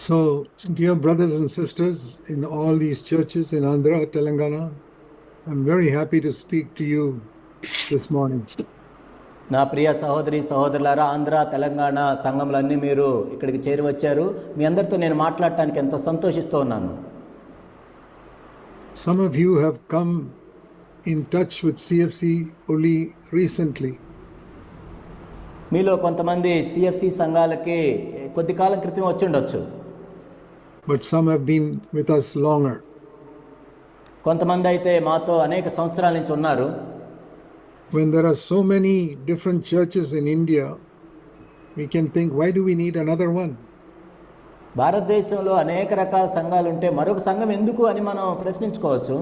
So, dear brothers and sisters in all these churches in Andhra, Telangana, I'm very happy to speak to you this morning. నా ప్రియ సహోదరి సహోదరులారా, ఆంధ్ర తెలంగాణ సంఘములన్నీ మీరు ఇక్కడికి చేరి వచ్చారు. మీ అందరితో నేను మాట్లాడటానికి ఎంతో సంతోషిస్తూ ఉన్నాను. Some of you have come in touch with CFC only recently. మీలో కొంతమంది సిఎఫ్సి సంఘాలకి కొద్ది కాలం క్రితం వచ్చి ఉండొచ్చు. But some have been with us longer. కొంతమంది అయితే మాతో అనేక సంవత్సరాల నుంచి ఉన్నారు. When there are so many different churches in India, we can think, why do we need another one? భారతదేశంలో అనేక రకాల సంఘాలు ఉంటే మరొక సంఘం ఎందుకు అని మనం ప్రశ్నించుకోవచ్చు.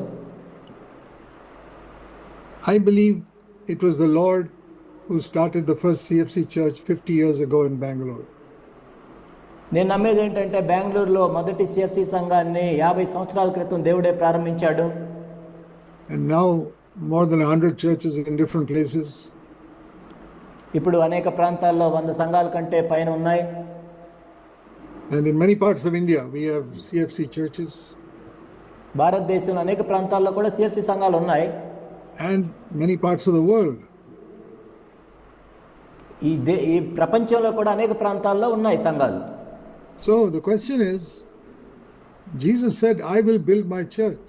I believe it was the Lord who started the first CFC church 50 years ago in Bangalore. నేను నమ్మేది ఏంటంటే బెంగళూరులో మొదటి సిఎఫ్సి సంఘాన్ని 50 సంవత్సరాల క్రితం దేవుడే ప్రారంభించాడు. And now more than 100 churches in different places. ఇప్పుడు అనేక ప్రాంతాల్లో 100 సంఘాల కంటే పైన ఉన్నాయి. And in many parts of India we have CFC churches. భారతదేశంలో అనేక ప్రాంతాల్లో కూడా సిఎఫ్సి సంఘాలు ఉన్నాయి. And many parts of the world. ఈ ప్రపంచంలో కూడా అనేక ప్రాంతాల్లో ఉన్నాయి సంఘాలు. So the question is, Jesus said, I will build my church.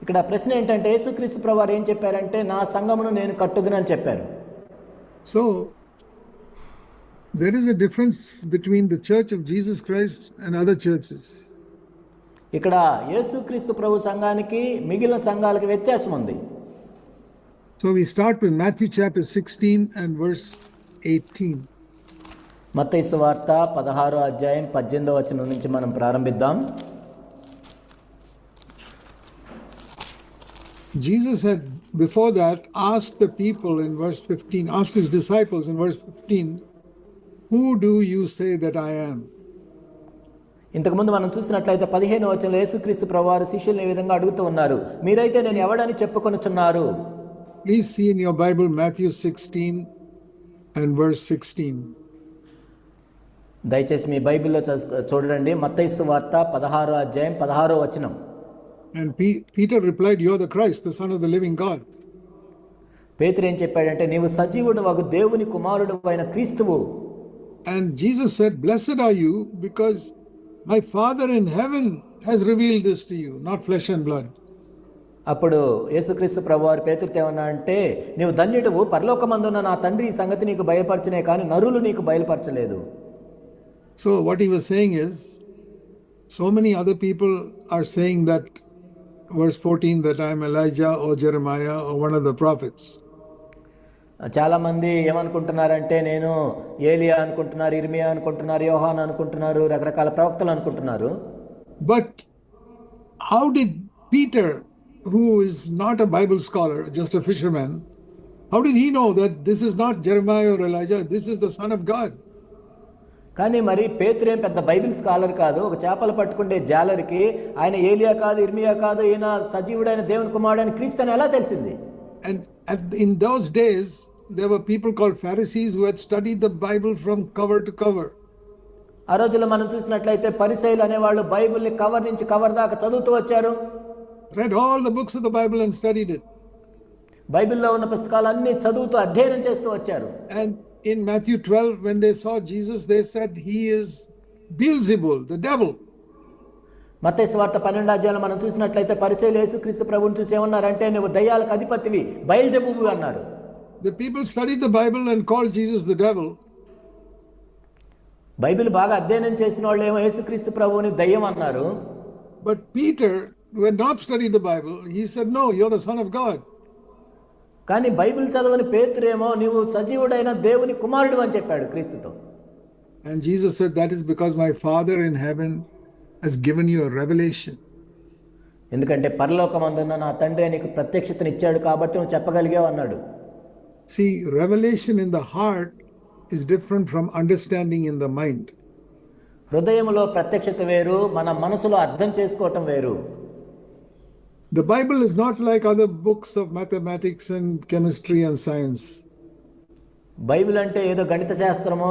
ఇక్కడ ప్రశ్న ఏంటంటే యేసుక్రీస్తు ప్రభువారు ఏం చెప్పారంటే నా సంఘమును నేను కట్టుదునని చెప్పారు. So there is a difference between the church of Jesus Christ and other churches. ఇక్కడ యేసుక్రీస్తు ప్రభు సంఘానికి మిగిలిన సంఘాలకు వ్యత్యాసం ఉంది. So we start with Matthew chapter 16 and verse 18. మత్తయి సువార్త 16వ అధ్యాయం 18వ వచనం నుంచి మనం ప్రారంభిద్దాం. Jesus had before that asked the people in verse 15, asked his disciples in verse 15, who do you say that I am? ఇంతకుముందు మనం చూసినట్లయితే 15వ వచనంలో యేసుక్రీస్తు ప్రభువారు శిష్యులను ఈ విధంగా అడుగుతూ ఉన్నారు, మీరైతే నేను ఎవడని చెప్పుకొనుచున్నారు? Please see in your Bible Matthew 16 and verse 16. దయచేసి మీ బైబిల్లో చూడండి. మత్తయి సువార్త 16వ అధ్యాయం 16వ వచనం. And Peter replied, you are the Christ, the Son of the living God. పేతురు ఏం చెప్పాడంటే నీవు సజీవుడు వగు దేవుని కుమారుడు అయిన క్రీస్తువు. And Jesus said, blessed are you because my Father in heaven has revealed this to you, not flesh and blood. అప్పుడు యేసుక్రీస్తు ప్రభువారు పేతురుతో ఏమన్నా అంటే నీవు ధన్యుడవు, పరలోకమందున్న నా తండ్రి ఈ సంగతి నీకు బయలుపరచనే కానీ నరులు నీకు బయలుపరచలేదు. So what he was saying is, so many other people are saying that, verse 14, that I am Elijah or Jeremiah or one of the prophets. చాలామంది ఏమనుకుంటున్నారంటే నేను ఏలియా అనుకుంటున్నారు, ఇర్మియా అనుకుంటున్నారు, యోహాన్ అనుకుంటున్నారు, రకరకాల ప్రవక్తలు అనుకుంటున్నారు. But how did Peter, who is not a Bible scholar, just a fisherman, how did he know that this is not Jeremiah or Elijah, this is the Son of God? కానీ మరి పేతురు ఏం పెద్ద బైబిల్ స్కాలర్ కాదు, ఒక చేపలు పట్టుకుంటే జాలరికి ఆయన ఏలియా కాదు, ఇర్మియా కాదు, ఈయన సజీవుడైన దేవుని కుమారుడైన క్రీస్తు అని ఎలా తెలిసింది? And in those days there were people called Pharisees who had studied the Bible from cover to cover. ఆ రోజుల్లో మనం చూసినట్లయితే పరిసయ్యులు అనేవాళ్ళు బైబిల్ని కవర్ నుంచి కవర్ దాకా చదువుతూ వచ్చారు. Read all the books of the Bible and studied it. బైబిల్లో ఉన్న పుస్తకాలన్నీ చదువుతూ అధ్యయనం చేస్తూ వచ్చారు. And in Matthew 12, when they saw Jesus, they said he is Beelzebul, the devil. మత్తయి సువార్త 12వ అధ్యాయంలో మనం చూసినట్లయితే పరిసయ్యులు యేసుక్రీస్తు ప్రభువుని చూసి ఏమన్నారంటే నువ్వు దయ్యాలకు అధిపతివి, బయల్జెబూబు అన్నారు. The people studied the Bible and called Jesus the devil. Bible బాగా అధ్యయనం చేసిన వాళ్ళు ఏమో యేసుక్రీస్తు ప్రభువుని దయ్యం అన్నారు. But Peter, who had not studied the Bible, he said, no, you're the Son of God. కానీ బైబిల్ చదవని పేతురేమో నీవు సజీవుడైన దేవుని కుమారుడు అని చెప్పాడు క్రీస్తుతో. And Jesus said, that is because my Father in heaven has given you a revelation. ఎందుకంటే పరలోకమందున్న నా తండ్రి నీకు ప్రత్యక్షతను ఇచ్చాడు కాబట్టి నువ్వు చెప్పగలిగావు అన్నాడు. See, revelation in the heart is different from understanding in the mind. హృదయములో ప్రత్యక్షత వేరు, మన మనసులో అర్థం చేసుకోవటం వేరు. The Bible is not like other books of mathematics and chemistry and science. Bible అంటే ఏదో గణిత శాస్త్రమో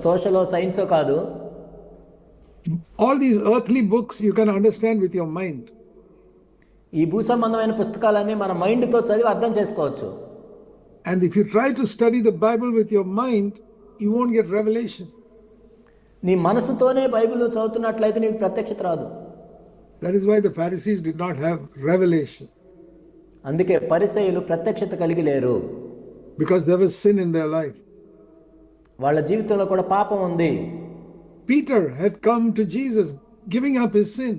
సోషలో సైన్సో కాదు. All these earthly books you can understand with your mind. ఈ భూ సంబంధమైన పుస్తకాలన్నీ మన మైండ్తో చదివి అర్థం చేసుకోవచ్చు. And if you try to study the Bible with your mind, you won't get revelation. నీ మనసుతోనే బైబిల్ చదువుతున్నట్లయితే నీకు ప్రత్యక్షత రాదు. That is why the Pharisees did not have revelation. అందుకే పరిసయ్యులు ప్రత్యక్షత కలిగి లేరు. Because there was sin in their life. వాళ్ళ జీవితంలో కూడా పాపం ఉంది. Peter had come to Jesus giving up his sin.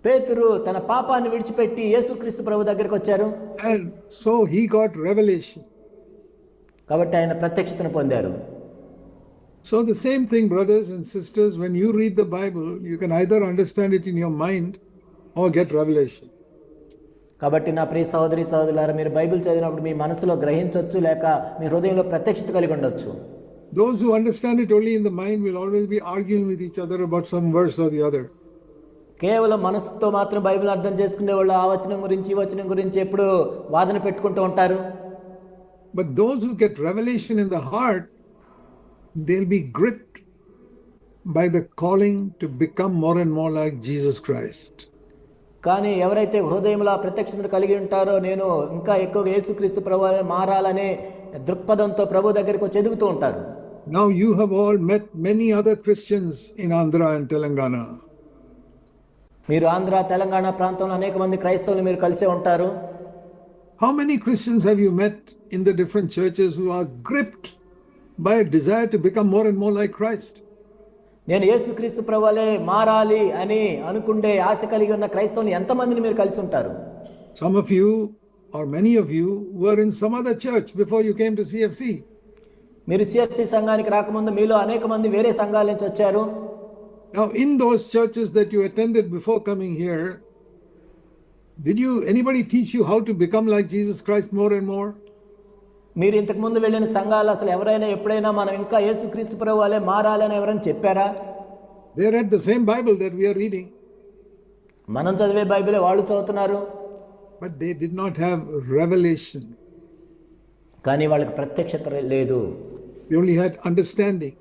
పేతురు తన పాపాన్ని విడిచిపెట్టి యేసుక్రీస్తు ప్రభు దగ్గరికి వచ్చారు. And so he got revelation. కాబట్టి ఆయన ప్రత్యక్షతను పొందారు. So the same thing, brothers and sisters, when you read the Bible, you can either understand it in your mind or get revelation. కాబట్టి నా ప్రియ సహోదరి సహోదరులారా, మీరు బైబిల్ చదివినప్పుడు మీ మనసులో గ్రహించవచ్చు, లేక మీ హృదయంలో ప్రత్యక్షత కలిగి ఉండొచ్చు. Those who understand it only in the mind will always be arguing with each other about some verse or the other. కేవలం మనసుతో మాత్రం బైబిల్ అర్థం చేసుకునే వాళ్ళు ఆ వచనం గురించి ఈ వచనం గురించి ఎప్పుడు వాదన పెట్టుకుంటూ ఉంటారు. But those who get revelation in the heart, they'll be gripped by the calling to become more and more like Jesus Christ. కానీ ఎవరైతే హృదయంలో ప్రత్యక్షతను కలిగి ఉంటారో, నేను ఇంకా ఎక్కువగా యేసుక్రీస్తు ప్రభువుని మారాలనే దృక్పథంతో ప్రభు దగ్గరికి వచ్చి ఎదుగుతూ ఉంటారు. Now you have all met many other Christians in Andhra and Telangana. మీరు ఆంధ్ర తెలంగాణ ప్రాంతంలో అనేక మంది క్రైస్తవులు మీరు కలిసే ఉంటారు. How many Christians have you met in the different churches who are gripped by a desire to become more and more like Christ? నేను యేసుక్రీస్తు ప్రభువులే మారాలి అని అనుకుంటే ఆశ కలిగి ఉన్న క్రైస్తవులు ఎంతమందిని మీరు కలిసి ఉంటారు? Some of you or many of you were in some other church before you came to CFC. మీరు సిఎఫ్సి సంఘానికి రాకముందు మీలో అనేక మంది వేరే సంఘాల నుంచి వచ్చారు. Now in those churches that you attended before coming here, did anybody teach you how to become like Jesus Christ more and more? మీరు ఇంతకు ముందు వెళ్ళిన సంఘాలు అసలు ఎవరైనా ఎప్పుడైనా మనం ఇంకా యేసుక్రీస్తు ప్రభువులే మారాలని ఎవరైనా చెప్పారా? They read the same Bible that we are reading. మనం చదివే బైబిలే వాళ్ళు చదువుతున్నారు. But they did not have revelation. కానీ వాళ్ళకి ప్రత్యక్షత లేదు. They only had understanding.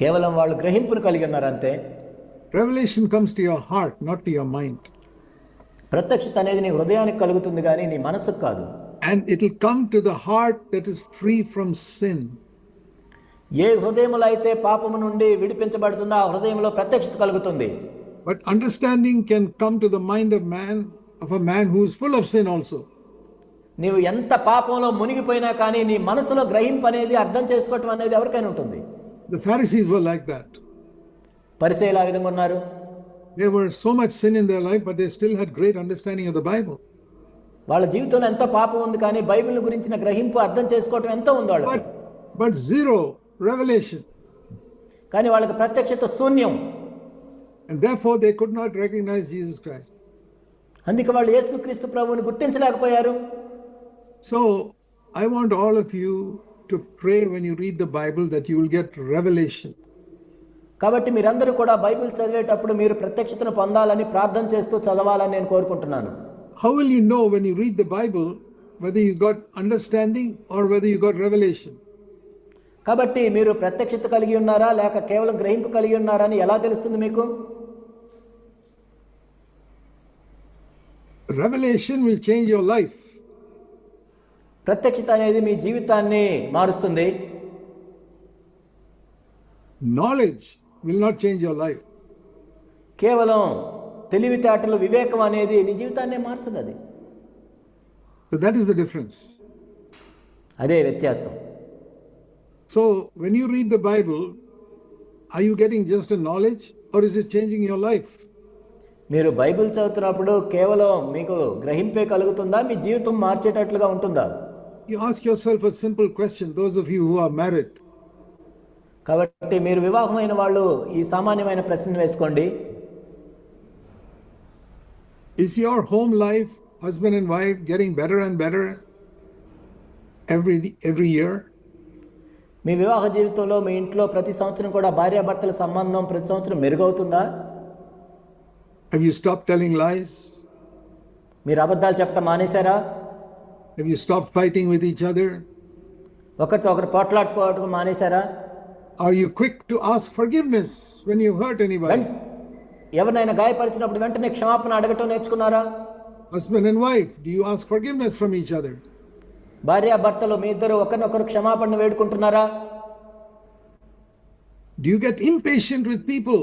కేవలం వాళ్ళు గ్రహింపును కలిగి ఉన్నారు అంతే. Revelation comes to your heart, not to your mind. ప్రత్యక్షత అనేది నీ హృదయానికి కలుగుతుంది కానీ నీ మనసుకు కాదు. And it will come to the heart that is free from sin. ఏ హృదయములో అయితే పాపము నుండి విడిపించబడుతుందో ఆ హృదయంలో ప్రత్యక్షత కలుగుతుంది. But understanding can come to the mind of a man who is full of sin also. నీవు ఎంత పాపంలో మునిగిపోయినా కానీ నీ మనసులో గ్రహింపు అనేది అర్థం చేసుకోవటం అనేది ఎవరికైనా ఉంటుంది. The Pharisees were like that. పరిసయ్యులు ఆ విధంగా ఉన్నారు. There were so much sin in their life, but they still had great understanding of the Bible. వాళ్ళ జీవితంలో ఎంతో పాపం ఉంది కానీ బైబిల్ గురించిన గ్రహింపు అర్థం చేసుకోవటం ఎంతో ఉంది వాళ్ళకి. But zero revelation. కానీ వాళ్ళకి ప్రత్యక్షత శూన్యం. And therefore they could not recognize Jesus Christ. అందుకే వాళ్ళు యేసుక్రీస్తు ప్రభువుని గుర్తించలేకపోయారు. So I want all of you to pray when you read the Bible that you will get revelation. కాబట్టి మీరందరూ కూడా బైబిల్ చదివేటప్పుడు మీరు ప్రత్యక్షతను పొందాలని ప్రార్థన చేస్తూ చదవాలని నేను కోరుకుంటున్నాను. How will you know when you read the Bible whether you got understanding or whether you got revelation? కాబట్టి మీరు ప్రత్యక్షత కలిగి ఉన్నారా లేక కేవలం గ్రహింపు కలిగి ఉన్నారా అని ఎలా తెలుస్తుంది మీకు? Revelation will change your life. ప్రత్యక్షత అనేది మీ జీవితాన్ని మారుస్తుంది. Knowledge will not change your life. కేవలం తెలివితేటలు వివేకం అనేది నీ జీవితాన్నే మార్చదు. అది So that is the difference. అదే వ్యత్యాసం. So when you read the Bible, are you getting just a knowledge or is it changing your life? మీరు బైబిల్ చదువుతున్నప్పుడు కేవలం మీకు గ్రహింపే కలుగుతుందా, మీ జీవితం మార్చేటట్లుగా ఉంటుందా? You ask yourself a simple question, those of you who are married. కాబట్టి మీరు వివాహమైన వాళ్ళు ఈ సామాన్యమైన ప్రశ్న వేసుకోండి. Is your home life, husband and wife, getting better and better every year? మీ వివాహ జీవితంలో మీ ఇంట్లో ప్రతి సంవత్సరం కూడా భార్యాభర్తల సంబంధం ప్రతి సంవత్సరం మెరుగవుతుందా? Have you stopped telling lies? మీరు అబద్ధాలు చెప్పడం మానేశారా? Have you stopped fighting with each other? ఒకరితో ఒకరు పోట్లాడుకోవడం మానేశారా? Are you quick to ask forgiveness when you hurt anybody? ఎవరినైనా గాయపరిచినప్పుడు వెంటనే క్షమాపణ అడగటం నేర్చుకున్నారా? Husband and wife, do you ask forgiveness from each other? భార్యాభర్తలు మీ ఇద్దరు ఒకరినొకరు క్షమాపణ వేడుకుంటున్నారా? Do you get impatient with people?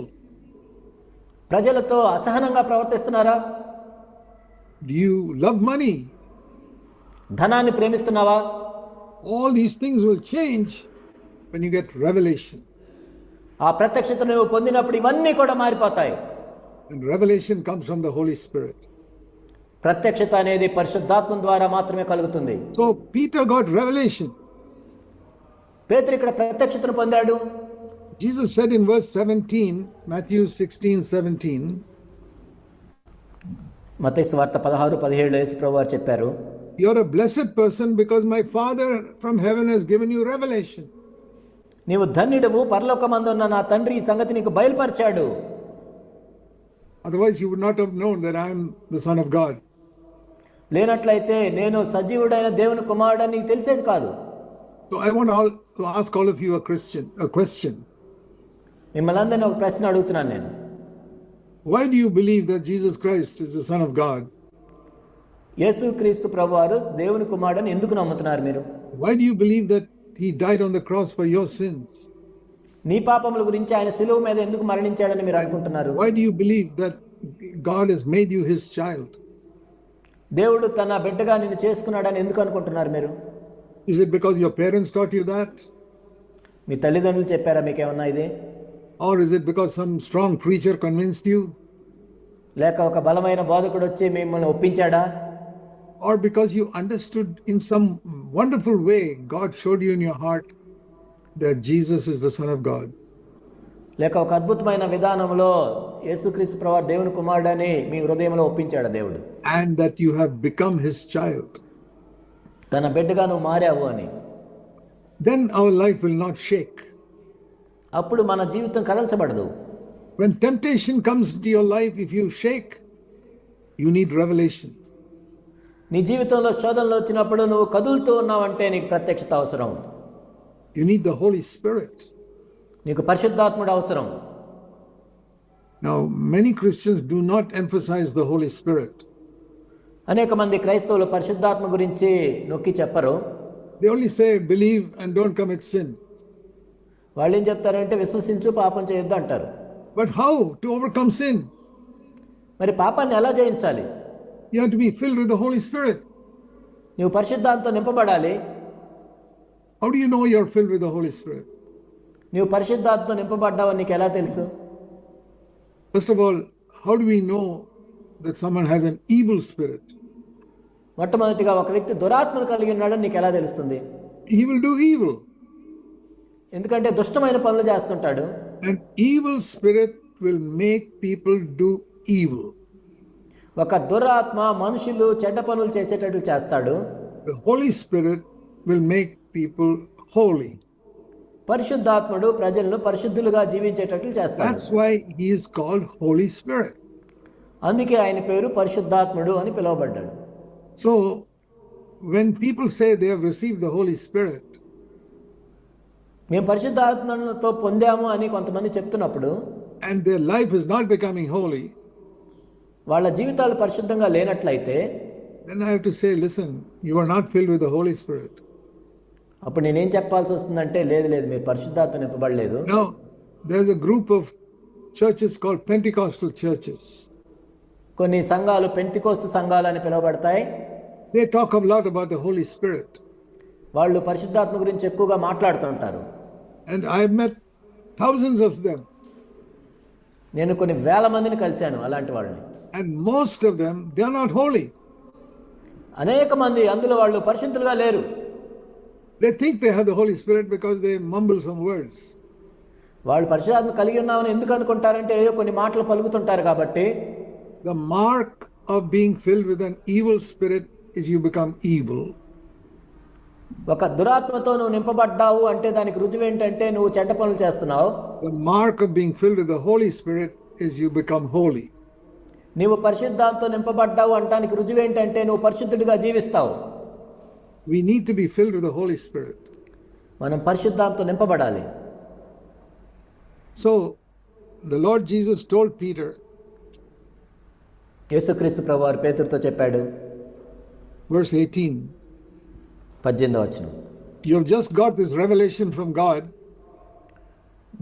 ప్రజలతో అసహనంగా ప్రవర్తిస్తున్నారా? Do you love money? ధనాన్ని ప్రేమిస్తున్నావా? All these things will change when you get revelation. ఆ ప్రత్యక్షత నువ్వు పొందినప్పుడు ఇవన్నీ కూడా మారిపోతాయి. And revelation comes from the Holy Spirit. ప్రత్యక్షత అనేది పరిశుద్ధాత్మ ద్వారా మాత్రమే కలుగుతుంది. So Peter got revelation. పేతురు ఇక్కడ ప్రత్యక్షతను పొందాడు. Jesus said in verse 17, Matthew 16:17. మత్తయి సువార్త 16:17 యేసు ప్రభువారు చెప్పారు, You're a blessed person because my Father from heaven has given you revelation. నీవు ధన్యుడవు, పరలోకమందున్న నా తండ్రి ఈ సంగతి నీకు బయలుపరిచాడు. Otherwise you would not have known that I am the Son of God. లేనట్లయితే నేను సజీవుడైన దేవుని కుమారుడని నీకు తెలిసేది కాదు. So I want to ask all of you a question. మిమ్మల్ని అందరినీ ఒక ప్రశ్న అడుగుతున్నాను నేను. Why do you believe that Jesus Christ is the Son of God? యేసుక్రీస్తు ప్రభువారు దేవుని కుమారుడని ఎందుకు నమ్ముతున్నారు మీరు? Why do you believe that he died on the cross for your sins? నీ పాపముల గురించి ఆయన శిలువ మీద ఎందుకు మరణించాడని మీరు అనుకుంటున్నారు? Why do you believe that God has made you his child? దేవుడు తన బిడ్డగా నిన్ను చేసుకున్నాడని ఎందుకు అనుకుంటున్నారు మీరు? Is it because your parents taught you that? మీ తల్లిదండ్రులు చెప్పారా మీకేమన్నా ఇది? Or is it because some strong preacher convinced you? లేక ఒక బలమైన బోధకుడు వచ్చి మిమ్మల్ని ఒప్పించాడా? Or because you understood in some wonderful way, God showed you in your heart that Jesus is the Son of God? లేక ఒక అద్భుతమైన విధానంలో యేసుక్రీస్తు ప్రభువారు దేవుని కుమారుడని మీ హృదయంలో ఒప్పించాడు దేవుడు. And that you have become his child. తన బిడ్డగా నువ్వు మారావు అని. Then our life will not shake. అప్పుడు మన జీవితం కదల్చబడదు. When temptation comes into your life, if you shake, you need revelation. నీ జీవితంలో శోధనలు వచ్చినప్పుడు నువ్వు కదులుతూ ఉన్నావంటే నీకు ప్రత్యక్షత అవసరం. You need the Holy Spirit. నీకు పరిశుద్ధాత్ముడు అవసరం. Now, many Christians do not emphasize the Holy Spirit. అనేక మంది క్రైస్తవులు పరిశుద్ధాత్మ గురించి నొక్కి చెప్పరు. They only say believe and don't commit sin. వాళ్ళు ఏం చెప్తారంటే విశ్వసించు, పాపం చేయొద్దు అంటారు. But how to overcome sin? మరి పాపాన్ని ఎలా జయించాలి? You have to be filled with the Holy Spirit. నువ్వు పరిశుద్ధాత్మతో నింపబడాలి. How do you know you're filled with the Holy Spirit? నువ్వు పరిశుద్ధాత్మతో నింపబడ్డావని నీకు ఎలా తెలుసు? First of all, how do we know that someone has an evil spirit? మొట్టమొదటిగా ఒక వ్యక్తి దురాత్మను కలిగి ఉన్నాడని నీకు ఎలా తెలుస్తుంది? He will do evil. ఎందుకంటే దుష్టమైన పనులు చేస్తుంటాడు. An evil spirit will make people do evil. ఒక దురాత్మ మనుషులు చెడ్డ పనులు చేసేటట్లు చేస్తాడు. The Holy Spirit will make people holy. పరిశుద్ధాత్ముడు ప్రజలను పరిశుద్ధులుగా జీవించేటట్లు చేస్తాడు. That's why he is called Holy Spirit. అందుకే ఆయన పేరు పరిశుద్ధాత్ముడు అని పిలువబడ్డాడు. So when people say they have received the Holy Spirit, మేము పరిశుద్ధాత్మతో పొందాము అని కొంతమంది చెప్తున్నప్పుడు, and their life is not becoming holy, వాళ్ళ జీవితాలు పరిశుద్ధంగా లేనట్లయితే, then I have to say, listen, you are not filled with the Holy Spirit. అప్పుడు నేనేం చెప్పాల్సి వస్తుందంటే, లేదు మీరు పరిశుద్ధాత్మ నింపబడలేదు. Now there's a group of churches called Pentecostal churches. కొన్ని సంఘాలు పెంతికోస్తు సంఘాలు అని పిలువబడతాయి. They talk a lot about the Holy Spirit. వాళ్ళు పరిశుద్ధాత్మ గురించి ఎక్కువగా మాట్లాడుతుంటారు. And I have met thousands of them. నేను కొన్ని వేల మందిని కలిశాను అలాంటి వాళ్ళని. And most of them, they are not holy. అనేక మంది అందులో వాళ్ళు పరిశుద్ధులుగా లేరు. They think they have the Holy Spirit because they mumble some words. వాళ్ళు పరిశుద్ధాత్మ కలిగి ఉన్నామని ఎందుకు అనుకుంటారంటే ఏదో కొన్ని మాటలు పలుకుతుంటారు కాబట్టి. The mark of being filled with an evil spirit is you become evil. ఒక దురాత్మతో నువ్వు నింపబడ్డావు అంటే దానికి రుజువు ఏంటంటే నువ్వు చెడ్డ పనులు చేస్తున్నావు. The mark of being filled with the Holy Spirit is you become holy. నీవు పరిశుద్ధాత్మతో నింపబడ్డావు అంటానికి రుజువు ఏంటంటే నువ్వు పరిశుద్ధుడిగా జీవిస్తావు. We need to be filled with the Holy Spirit. మనం పరిశుద్ధాత్మతో నింపబడాలి. So the Lord Jesus told Peter, యేసుక్రీస్తు ప్రభువారు పేతురుతో చెప్పాడు, verse 18, 18వ వచనం, you have just got this revelation from God.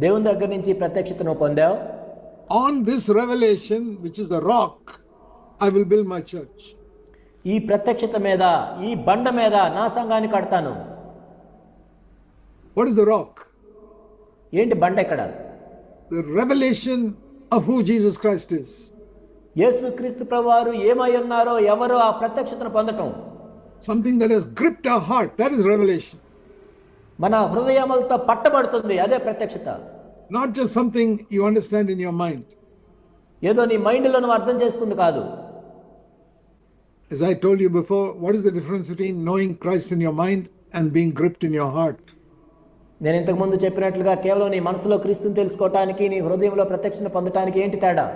దేవుని దగ్గర నుంచి ప్రత్యక్షతను పొందావు. On this revelation, which is the rock, I will build my church. ఈ ప్రత్యక్షత మీద, ఈ బండ మీద నా సంఘాన్ని కడతాను. What is the rock? ఏంటి బండ ఎక్కడ? The revelation of who Jesus Christ is. యేసుక్రీస్తు ప్రభువారు ఏమై ఉన్నారో, ఎవరో ఆ ప్రత్యక్షతను పొందటం. Something that has gripped our heart, that is revelation. మన హృదయములతో పట్టబడుతుంది, అదే ప్రత్యక్షత. Not just something you understand in your mind. ఏదో నీ మైండ్లో నువ్వు అర్థం చేసుకుంది కాదు. As I told you before, what is the difference between knowing Christ in your mind and being gripped in your heart? నేను ఇంతకుముందు చెప్పినట్లుగా కేవలం నీ మనసులో క్రీస్తుని తెలుసుకోవటానికి, నీ హృదయంలో ప్రత్యక్షను పొందటానికి ఏంటి తేడా?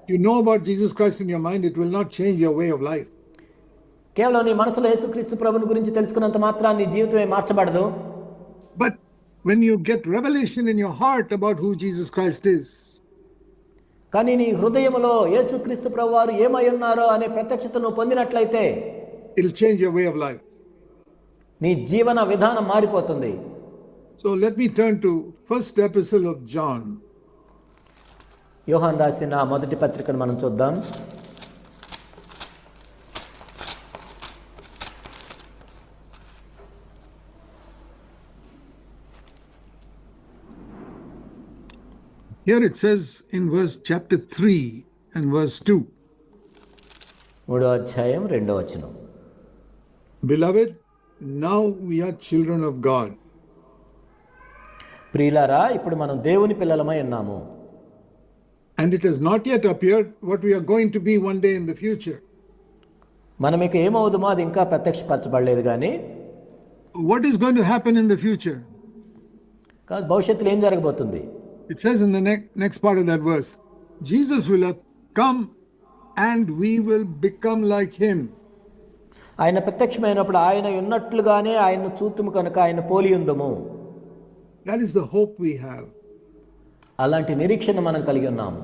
If you know about Jesus Christ in your mind, it will not change your way of life. కేవలం నీ మనసులో యేసుక్రీస్తు ప్రభుని గురించి తెలుసుకున్నంత మాత్రాన్ని నీ జీవితమే మార్చబడదు. But when you get revelation in your heart about who Jesus Christ is, కానీ నీ హృదయంలో యేసుక్రీస్తు ప్రభువారు ఏమై ఉన్నారో అనే ప్రత్యక్షతను పొందినట్లయితే it will change your way of life. నీ జీవన విధానం మారిపోతుంది. So let me turn to first epistle of John. యోహాను రాసిన మొదటి పత్రికను మనం చూద్దాం. Here it says in chapter 3 and verse 2. 3వ అధ్యాయం 2వ వచనం. Beloved, now we are children of God. ప్రియులారా, ఇప్పుడు మనం దేవుని పిల్లలమై ఉన్నాము. And it has not yet appeared what we are going to be one day in the future. మనం ఇక ఏమవుదుమో అది ఇంకా ప్రత్యక్షపరచబడలేదు. కానీ what is going to happen in the future? కాదు, భవిష్యత్తులో ఏం జరగబోతుంది? It says in the next part of that verse, Jesus will come and we will become like him. ఆయన ప్రత్యక్షమైనప్పుడు ఆయన ఉన్నట్లుగానే ఆయన్ను చూతుము కనుక ఆయన పోలి ఉందము. That is the hope we have. అలాంటి నిరీక్షణ మనం కలిగి ఉన్నాము.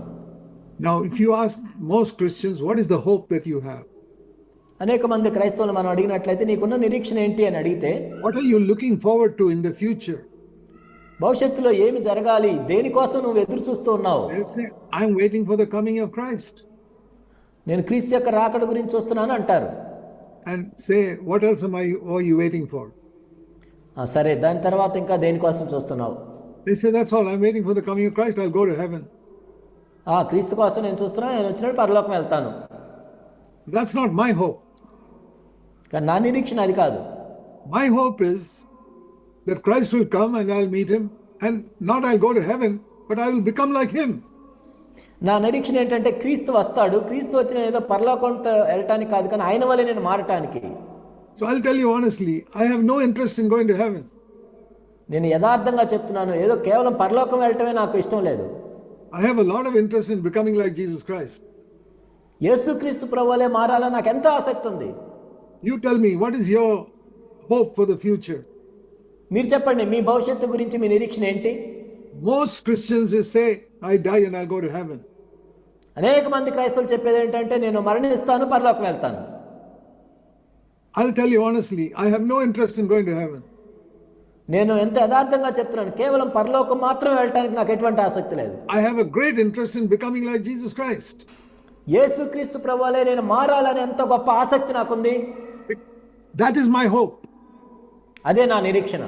Now if you ask most Christians, what is the hope that you have? అనేక మంది క్రైస్తవులు మనం అడిగినట్లయితే నీకున్న నిరీక్షణ ఏంటి అని అడిగితే, what are you looking forward to in the future? భవిష్యత్తులో ఏమి జరగాలి, దేనికోసం నువ్వు ఎదురు చూస్తూ ఉన్నావు? They'll say, I'm waiting for the coming of Christ. నేను క్రీస్తు యొక్క రాకడ గురించి చూస్తున్నాను అంటారు. And say, what else are you waiting for? సరే, దాని తర్వాత ఇంకా దేనికోసం చూస్తున్నావు? They say, that's all, I'm waiting for the coming of Christ, I'll go to heaven. క్రీస్తు కోసం నేను చూస్తున్నాను, నేను వచ్చినప్పుడు పరలోకం వెళ్తాను. That's not my hope. కానీ నా నిరీక్షణ అది కాదు. My hope is that Christ will come and I'll meet him, and not I'll go to heaven, but I will become like him. నా నిరీక్షణ ఏంటంటే క్రీస్తు వస్తాడు, క్రీస్తు వచ్చి నేను ఏదో పరలోకం వెళ్ళటానికి కాదు, కానీ ఆయన వల్లే నేను మారటానికి. So I'll tell you honestly, I have no interest in going to heaven. నేను యథార్థంగా చెప్తున్నాను, ఏదో కేవలం పరలోకం వెళ్ళటమే నాకు ఇష్టం లేదు. I have a lot of interest in becoming like Jesus Christ. యేసుక్రీస్తు ప్రభువులే మారాలని నాకు ఎంతో ఆసక్తి ఉంది. You tell me, what is your hope for the future? మీరు చెప్పండి, మీ భవిష్యత్తు గురించి మీ నిరీక్షణ ఏంటి? Most Christians say, I die and I'll go to heaven. అనేక మంది క్రైస్తవులు చెప్పేది ఏంటంటే, నేను మరణిస్తాను, పరలోకం వెళ్తాను. I'll tell you honestly, I have no interest in going to heaven. నేను ఎంత యథార్థంగా చెప్తున్నాను, కేవలం పరలోకం మాత్రమే వెళ్ళటానికి నాకు ఎటువంటి ఆసక్తి లేదు. I have a great interest in becoming like Jesus Christ. యేసుక్రీస్తు ప్రభువులే నేను మారాలని ఎంత గొప్ప ఆసక్తి నాకుంది. That is my hope. అదే నా నిరీక్షణ.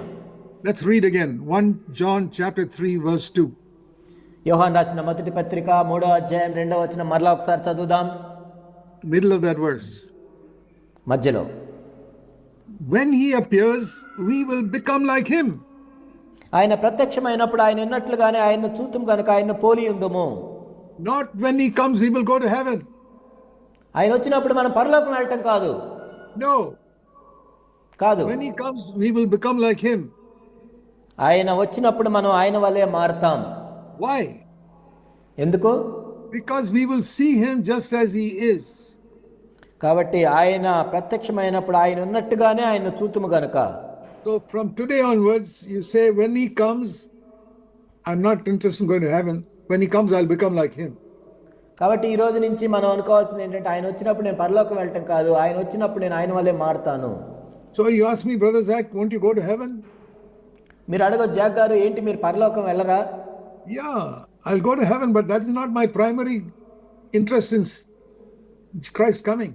Let's read again. 1 John chapter 3 verse 2. యోహాను రాసిన మొదటి పత్రిక 3వ అధ్యాయం 2వ వచనం మరలా ఒకసారి చదువుదాం. Middle of that verse. మధ్యలో. When he appears, we will become like him. ఆయన ప్రత్యక్షమైనప్పుడు ఆయన ఉన్నట్లుగానే ఆయన్ను చూతుం కనుక ఆయన్ను పోలి ఉందుము. Not when he comes, we will go to heaven. ఆయన వచ్చినప్పుడు మనం పరలోకం వెళ్ళటం కాదు. No. కాదు. When he comes, we will become like him. ఆయన వచ్చినప్పుడు మనం ఆయన వల్లే మారుతాం. Why? ఎందుకు? Because we will see him just as he is. కాబట్టి ఆయన ప్రత్యక్షమైనప్పుడు ఆయన ఉన్నట్టుగానే ఆయన చూతుము గనుక. So from today onwards, you say, when he comes, I'm not interested in going to heaven. When he comes, I'll become like him. కాబట్టి ఈ రోజు నుంచి మనం అనుకోవాల్సింది ఏంటంటే ఆయన వచ్చినప్పుడు నేను పరలోకం వెళ్ళటం కాదు, ఆయన వచ్చినప్పుడు నేను ఆయన వల్లే మారుతాను. So you ask me, Brother Zac, won't you go to heaven? మీరు అడగొచ్చు, జాక్ గారు ఏంటి మీరు పరలోకం వెళ్ళరా? Yeah, I'll go to heaven, but that is not my primary interest in Christ coming.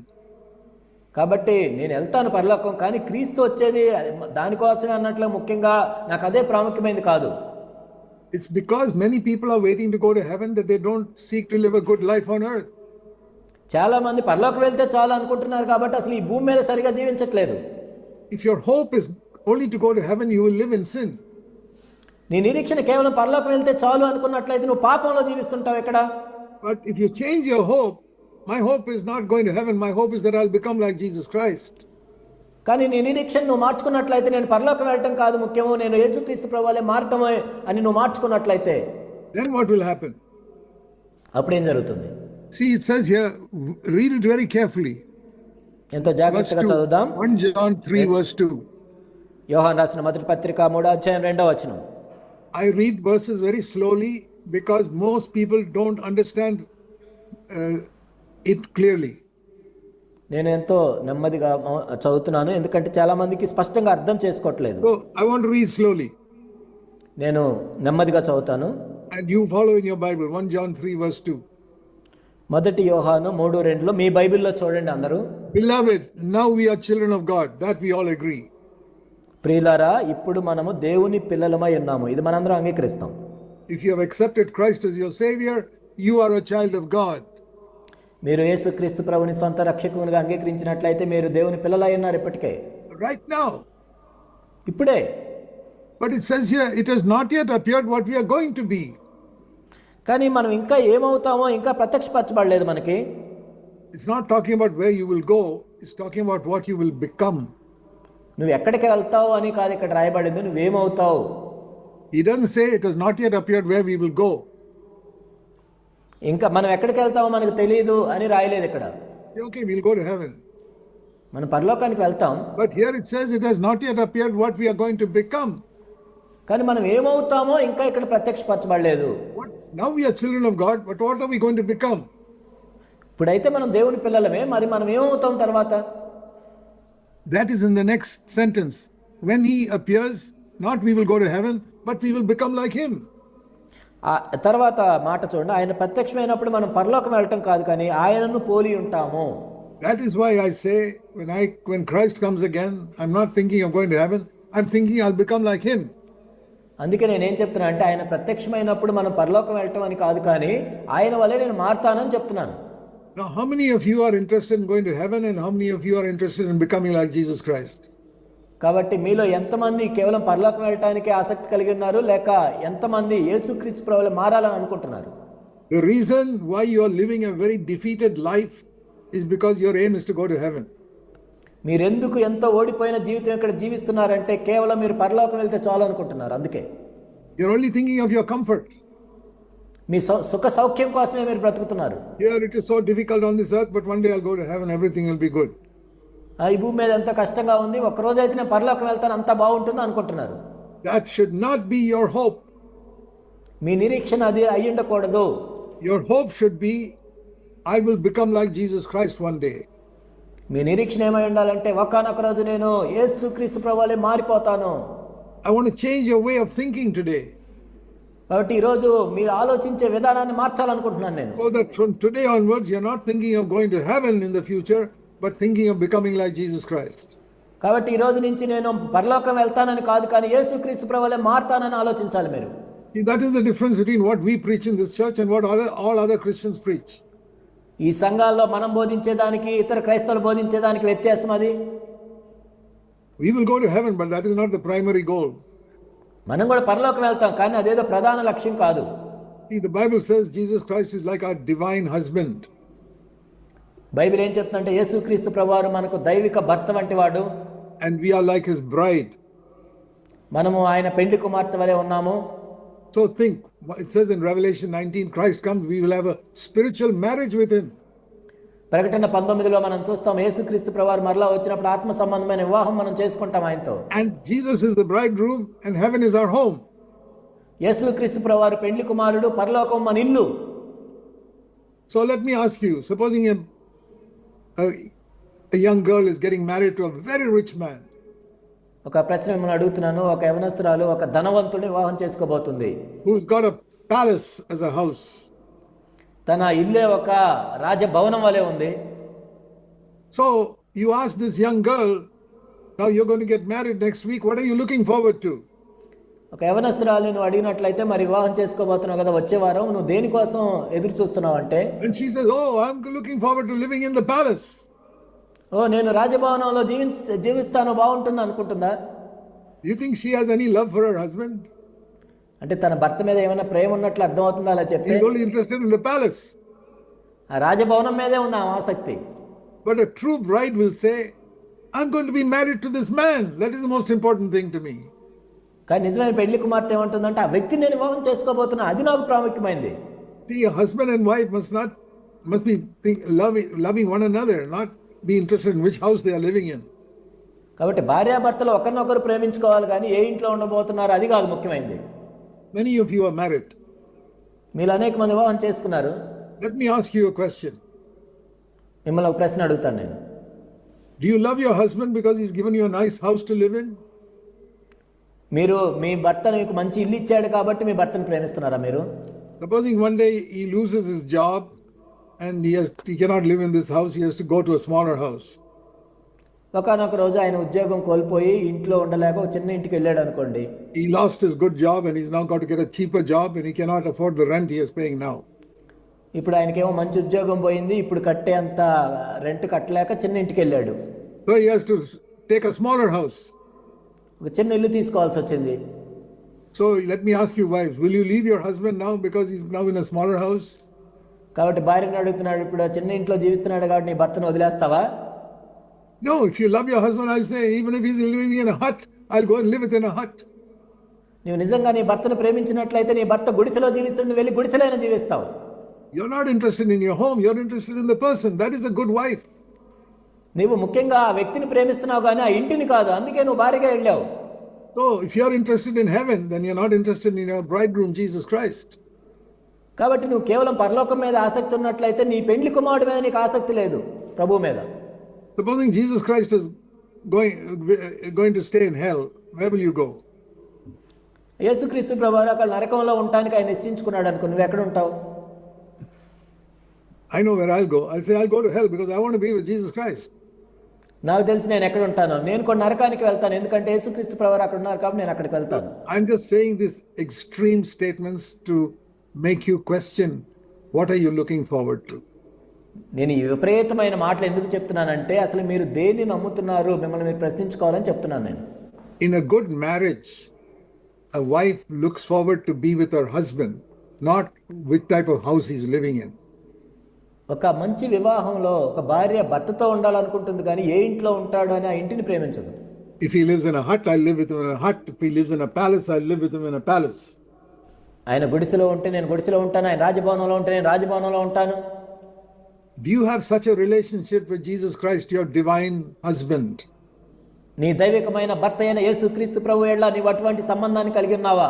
కాబట్టి నేను వెళ్తాను పరలోకం, కానీ క్రీస్తు వచ్చేది దానికోసమే అన్నట్లు ముఖ్యంగా నాకు అదే ప్రాముఖ్యమైనది కాదు. It's because many people are waiting to go to heaven that they don't seek to live a good life on earth. చాలా మంది పరలోకం వెళ్తే చాలు అనుకుంటున్నారు కాబట్టి అసలు ఈ భూమి మీద సరిగా జీవించట్లేదు. If your hope is only to go to heaven, you will live in sin. నీ నిరీక్షణ కేవలం పరలోకం వెళ్తే చాలు అనుకున్నట్లయితే నువ్వు పాపంలో జీవిస్తుంటావు ఎక్కడ. But if you change your hope, my hope is not going to heaven. My hope is that I'll become like Jesus Christ. కానీ నీ నిరీక్షణ నువ్వు మార్చుకున్నట్లయితే నేను పరలోకం వెళ్ళటం కాదు ముఖ్యము, నేను యేసుక్రీస్తు ప్రభువులే మారటమే అని నువ్వు మార్చుకున్నట్లయితే then what will happen? అప్పుడేం జరుగుతుంది? See, it says here, read it very carefully. ఎంతో జాగ్రత్తగా చదువుదాం. 1 John 3 verse 2. యోహాను రాసిన మొదటి పత్రిక 3వ అధ్యాయం 2వ వచనం. I read verses very slowly because most people don't understand it clearly. నేను ఎంతో నెమ్మదిగా చదువుతున్నాను ఎందుకంటే చాలా మందికి స్పష్టంగా అర్థం చేసుకోవట్లేదు. So I want to read slowly. నేను నెమ్మదిగా చదువుతాను. And you follow in your Bible, 1 John 3 verse 2. మొదటి యోహాను 3:2 మీ బైబిల్లో చూడండి అందరూ. Beloved, now we are children of God, that we all agree. ప్రియులారా, ఇప్పుడు మనము దేవుని పిల్లలమై ఉన్నాము, ఇది మనందరం అంగీకరిస్తాం. If you have accepted Christ as your Savior, you are a child of God. మీరు యేసుక్రీస్తు ప్రభుని సొంత రక్షకునిగా అంగీకరించినట్లయితే మీరు దేవుని పిల్లలై ఉన్నారు ఇప్పటికే. Right now. ఇప్పుడే. But it says here, it has not yet appeared what we are going to be. కానీ మనం ఇంకా ఏమవుతామో ఇంకా ప్రత్యక్షపరచబడలేదు మనకి. It's not talking about where you will go, it's talking about what you will become. నువ్వు ఎక్కడికి వెళ్తావు అని కాదు ఇక్కడ రాయబడింది, నువ్వేమవుతావు. He doesn't say it has not yet appeared where we will go. ఇంకా మనం ఎక్కడికి వెళ్తామో మనకు తెలియదు అని రాయలేదు ఇక్కడ. Okay, we'll go to heaven. మనం పరలోకానికి వెళ్తాం. But here it says it has not yet appeared what we are going to become. కానీ మనం ఏమవుతామో ఇంకా ఇక్కడ ప్రత్యక్షపరచబడలేదు. Now we are children of God, but what are we going to become? ఇప్పుడైతే మనం దేవుని పిల్లలమే, మరి మనం ఏమవుతాం తర్వాత? That is in the next sentence. When he appears, not we will go to heaven, but we will become like him. ఆ తర్వాత మాట చూడండి, ఆయన ప్రత్యక్షమైనప్పుడు మనం పరలోకం వెళ్ళటం కాదు కానీ ఆయనను పోలి ఉంటాము. That is why I say when Christ comes again, I'm not thinking of going to heaven, I'm thinking I'll become like him. అందుకే నేనేం చెప్తున్నా అంటే ఆయన ప్రత్యక్షమైనప్పుడు మనం పరలోకం వెళ్ళటం అని కాదు కానీ ఆయన వల్లే నేను మారుతానని చెప్తున్నాను. Now, how many of you are interested in going to heaven and how many of you are interested in becoming like Jesus Christ? కాబట్టి మీలో ఎంతమంది కేవలం పరలోకం వెళ్ళటానికి ఆసక్తి కలిగి ఉన్నారు, లేక ఎంతమంది యేసుక్రీస్తు ప్రభువులా మారాలని అనుకుంటున్నారు? The reason why you are living a very defeated life is because your aim is to go to heaven. మీరెందుకు ఎంతో ఓడిపోయిన జీవితం ఇక్కడ జీవిస్తున్నారంటే కేవలం మీరు పరలోకం వెళ్తే చాలు అనుకుంటున్నారు. అందుకే You're only thinking of your comfort. మీ సుఖ సౌఖ్యం కోసమే మీరు బ్రతుకుతున్నారు. Here it is so difficult on this earth, but one day I'll go to heaven, everything will be good. ఈ భూమి మీద ఎంత కష్టంగా ఉంది, ఒక్కరోజు అయితే నేను పరలోకం వెళ్తాను అంతా బాగుంటుంది అనుకుంటున్నారు. That should not be your hope. మీ నిరీక్షణ అది అయి ఉండకూడదు. Your hope should be, I will become like Jesus Christ one day. మీ నిరీక్షణ ఏమై ఉండాలంటే ఒకానొక రోజు నేను యేసుక్రీస్తు ప్రభువులే మారిపోతాను. I want to change your way of thinking today. కాబట్టి ఈరోజు మీరు ఆలోచించే విధానాన్ని మార్చాలనుకుంటున్నాను నేను. So that from today onwards you're not thinking of going to heaven in the future, but thinking of becoming like Jesus Christ. కాబట్టి ఈ రోజు నుంచి నేను పరలోకం వెళ్తానని కాదు కానీ యేసుక్రీస్తు ప్రభువులే మారతానని ఆలోచించాలి మీరు. See, that is the difference between what we preach in this church and what all other Christians preach. ఈ సంఘాల్లో మనం బోధించేదానికి ఇతర క్రైస్తవులు బోధించేదానికి వ్యత్యాసం అది. We will go to heaven, but that is not the primary goal. మనం కూడా పరలోకం వెళ్తాం కానీ అదేదో ప్రధాన లక్ష్యం కాదు. See, the Bible says Jesus Christ is like our divine husband. Bible ఏం చెప్తుందంటే యేసుక్రీస్తు ప్రభువారు మనకు దైవిక భర్త వంటి వాడు. And we are like his bride. మనము ఆయన పెండ్లి కుమార్తె వలె ఉన్నాము. So think, it says in Revelation 19, Christ comes, we will have a spiritual marriage with him. ప్రకటన 19లో మనం చూస్తాం యేసుక్రీస్తు ప్రభువారు మరలా వచ్చినప్పుడు ఆత్మ సంబంధమైన వివాహం మనం చేసుకుంటాం ఆయనతో. And Jesus is the bridegroom and heaven is our home. యేసుక్రీస్తు ప్రభువారు పెండ్లి కుమారుడు, పరలోకం మన ఇల్లు. So let me ask you, supposing a young girl is getting married to a very rich man. ఒక ప్రశ్న మిమ్మల్ని అడుగుతున్నాను. ఒక యవనస్తురాలు ఒక ధనవంతుడిని వివాహం చేసుకోబోతుంది. Who's got a palace as a house. తన ఇల్లే ఒక రాజభవనం వలె ఉంది. So you ask this young girl, now you're going to get married next week, what are you looking forward to? ఒక యవనస్తురాలిని నువ్వు అడిగినట్లయితే, మరి వివాహం చేసుకోబోతున్నావు కదా వచ్చే వారం, నువ్వు దేనికోసం ఎదురు చూస్తున్నావు అంటే, and she says, oh, I'm looking forward to living in the palace. ఓ నేను రాజభవనంలో జీవిస్తాను, బాగుంటుంది అనుకుంటుందా? Do you think she has any love for her husband? అంటే తన భర్త మీద ఏమైనా ప్రేమ ఉన్నట్లు అర్థమవుతుందా అలా చెప్తే? She's only interested in the palace. ఆ రాజభవనం మీదే ఉంది ఆమె ఆసక్తి. But a true bride will say, I'm going to be married to this man. That is the most important thing to me. కానీ నిజమైన పెళ్లి కుమార్తె ఏమంటుందంటే, ఆ వ్యక్తిని నేను వివాహం చేసుకోబోతున్నా, అది నాకు ప్రాముఖ్యమైంది. See, a husband and wife must be loving one another, not be interested in which house they are living in. కాబట్టి భార్యాభర్తలు ఒకరినొకరు ప్రేమించుకోవాలి, కానీ ఏ ఇంట్లో ఉండబోతున్నారు అది కాదు ముఖ్యమైనది. Many of you are married. మీరు అనేక మంది వివాహం చేసుకున్నారు. Let me ask you a question. మిమ్మల్ని ఒక ప్రశ్న అడుగుతాను నేను. Do you love your husband because he's given you a nice house to live in? మీరు మీ భర్త మీకు మంచి ఇల్లు ఇచ్చాడు కాబట్టి మీ భర్తను ప్రేమిస్తున్నారా మీరు? Supposing one day he loses his job and he cannot live in this house, he has to go to a smaller house. ఒకనొక రోజు ఆయన ఉద్యోగం కోల్పోయి ఇంట్లో ఉండలేక ఒక చిన్న ఇంటికి వెళ్ళాడు అనుకోండి. He lost his good job and he's now got to get a cheaper job and he cannot afford the rent he is paying now. ఇప్పుడు ఆయనకేమో మంచి ఉద్యోగం పోయింది, ఇప్పుడు కట్టే అంత రెంట్ కట్టలేక చిన్న ఇంటికి వెళ్ళాడు. So he has to take a smaller house. ఒక చిన్న ఇల్లు తీసుకోవాల్సి వచ్చింది. So let me ask you wives, will you leave your husband now because he's now in a smaller house? కాబట్టి భార్యను అడుగుతున్నాడు, ఇప్పుడు చిన్న ఇంట్లో జీవిస్తున్నాడు కాబట్టి నీ భర్తను వదిలేస్తావా? No, if you love your husband, I'll say, even if he's living in a hut, I'll go and live within a hut. నీవు నిజంగా నీ భర్తను ప్రేమించినట్లయితే నీ భర్త గుడిసెలో జీవిస్తుంటే వెళ్ళి గుడిసెలైనా జీవిస్తావు. You're not interested in your home, you're interested in the person. That is a good wife. నీవు ముఖ్యంగా ఆ వ్యక్తిని ప్రేమిస్తున్నావు కానీ ఆ ఇంటిని కాదు, అందుకే నువ్వు భార్యగా వెళ్ళావు. So if you're interested in heaven, then you're not interested in your bridegroom Jesus Christ. కాబట్టి నువ్వు కేవలం పరలోకం మీద ఆసక్తి ఉన్నట్లయితే నీ పెండ్లి కుమారుడి మీద నీకు ఆసక్తి లేదు, ప్రభువు మీద. Supposing Jesus Christ is going to stay in hell, where will you go? యేసుక్రీస్తు ప్రభువారు అక్కడ నరకంలో ఉండడానికి ఆయన నిశ్చయించుకున్నాడు అనుకో, నువ్వు ఎక్కడ ఉంటావు? I know where I'll go. I'll say I'll go to hell because I want to be with Jesus Christ. నాకు తెలిసి నేను ఎక్కడ ఉంటాను, నేను కూడా నరకానికి వెళ్తాను, ఎందుకంటే యేసుక్రీస్తు ప్రభువారు అక్కడ ఉన్నారు కాబట్టి నేను అక్కడికి వెళ్తాను. I'm just saying these extreme statements to make you question what are you looking forward to. నేను ఈ విపరీతమైన మాటలు ఎందుకు చెప్తున్నానంటే, అసలు మీరు దేన్ని నమ్ముతున్నారు, మిమ్మల్ని మీరు ప్రశ్నించుకోవాలని చెప్తున్నాను నేను. In a good marriage, a wife looks forward to be with her husband, not which type of house he's living in. ఒక మంచి వివాహంలో ఒక భార్య భర్తతో ఉండాలనుకుంటుంది కానీ ఏ ఇంట్లో ఉంటాడు అని ఆ ఇంటిని ప్రేమించదు. If he lives in a hut, I'll live with him in a hut. If he lives in a palace, I'll live with him in a palace. ఆయన గుడిసెలో ఉంటే నేను గుడిసెలో ఉంటాను, ఆయన రాజభవనంలో ఉంటే నేను రాజభవనంలో ఉంటాను. Do you have such a relationship with Jesus Christ, your divine husband? నీ దైవికమైన భర్త అయిన యేసుక్రీస్తు ప్రభువు ఎడల నీవు అటువంటి సంబంధాన్ని కలిగి ఉన్నావా?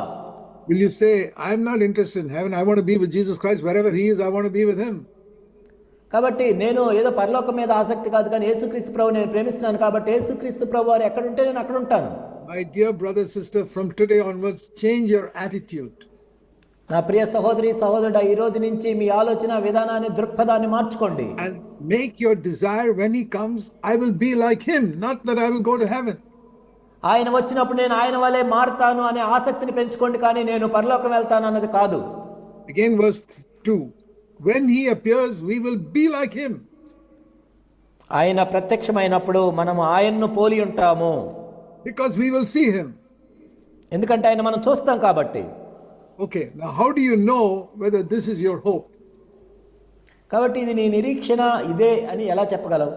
Will you say, I'm not interested in heaven, I want to be with Jesus Christ, wherever he is, I want to be with him? కాబట్టి నేను ఏదో పరలోకం మీద ఆసక్తి కాదు కానీ యేసుక్రీస్తు ప్రభు నేను ప్రేమిస్తున్నాను కాబట్టి యేసుక్రీస్తు ప్రభు వారు ఎక్కడ ఉంటే నేను అక్కడ ఉంటాను. My dear brother, sister, from today onwards, change your attitude. నా ప్రియ సహోదరి సహోదరుడా, ఈ రోజు నుంచి మీ ఆలోచన విధానాన్ని, దృక్పథాన్ని మార్చుకోండి. And make your desire when he comes, I will be like him, not that I will go to heaven. ఆయన వచ్చినప్పుడు నేను ఆయన వలె మారుతాను అనే ఆసక్తిని పెంచుకోండి, కానీ నేను పరలోకం వెళ్తాను అన్నది కాదు. Again verse 2. When he appears, we will be like him. ఆయన ప్రత్యక్షమైనప్పుడు మనము ఆయన్ను పోలి ఉంటాము. Because we will see him. ఎందుకంటే ఆయన మనం చూస్తాం కాబట్టి. Okay, now how do you know whether this is your hope? కాబట్టి ఇది నీ నిరీక్షణ ఇదే అని ఎలా చెప్పగలవు?